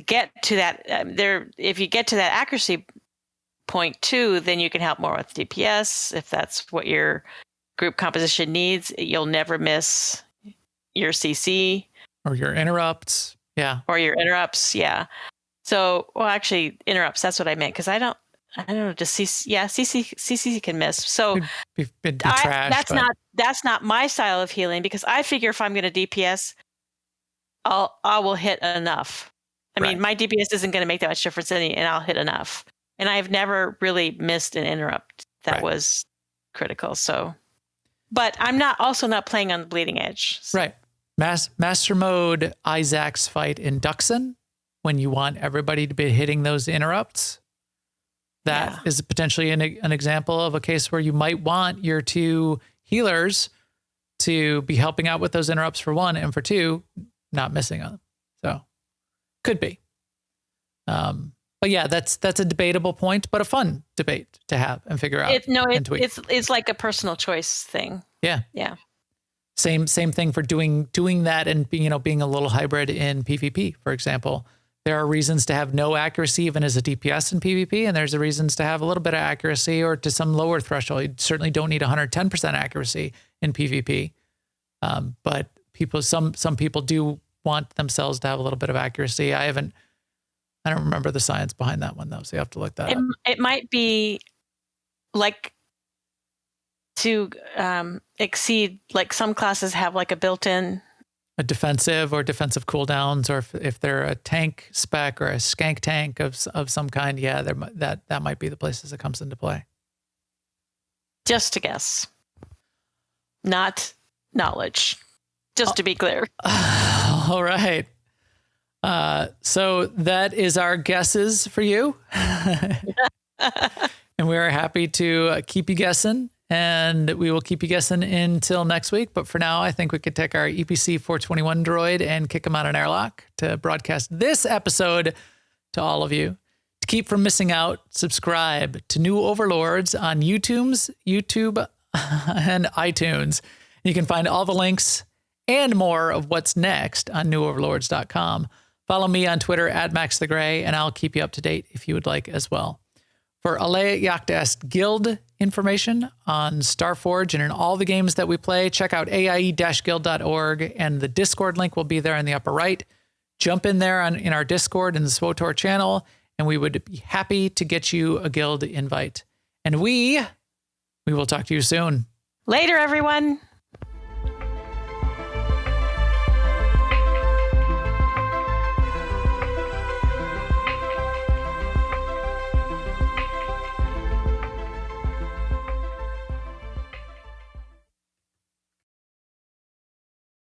get to that, if you get to that accuracy point too, then you can help more with DPS. If that's what your group composition needs, you'll never miss your CC. Or your interrupts. Yeah. Or your interrupts. Yeah. So, well, actually, interrupts, that's what I meant. Because I don't know, just CC can miss. So that's not my style of healing, because I figure if I'm going to DPS, I will hit enough. I mean, my DPS isn't going to make that much difference and I'll hit enough. And I've never really missed an interrupt that was critical. So, but I'm also not playing on the bleeding edge. So. Right. Master mode Isaac's fight in Duxon, when you want everybody to be hitting those interrupts. That is potentially an example of a case where you might want your 2 healers to be helping out with those interrupts for 1, and for 2, not missing on them. So could be. But yeah, that's a debatable point, but a fun debate to have and figure out. It's like a personal choice thing. Yeah. Yeah. Same thing for doing that and being a little hybrid in PvP, for example. There are reasons to have no accuracy even as a DPS in PvP, and there's reasons to have a little bit of accuracy or to some lower threshold. You certainly don't need 110% accuracy in PvP. But some people do want themselves to have a little bit of accuracy. I don't remember the science behind that one though, so you have to look that up. It might be like to exceed, like some classes have like a built-in defensive cooldowns, or if they're a tank spec or a skank tank of some kind, that might be the places it comes into play. Just to guess, not knowledge. Just to be clear. All right. So that is our guesses for you, and we are happy to keep you guessing. And we will keep you guessing until next week. But for now, I think we could take our EPC 421 droid and kick him out an airlock to broadcast this episode to all of you. To keep from missing out, subscribe to New Overlords on YouTube and iTunes. You can find all the links and more of what's next on newoverlords.com. Follow me on Twitter @MaxTheGray, and I'll keep you up to date if you would like as well. For Alea Yachtest Guild information on Starforge and in all the games that we play, check out aie-guild.org, and the Discord link will be there in the upper right. Jump in there in our Discord in the SWTOR channel, and we would be happy to get you a guild invite. And we will talk to you soon. Later, everyone.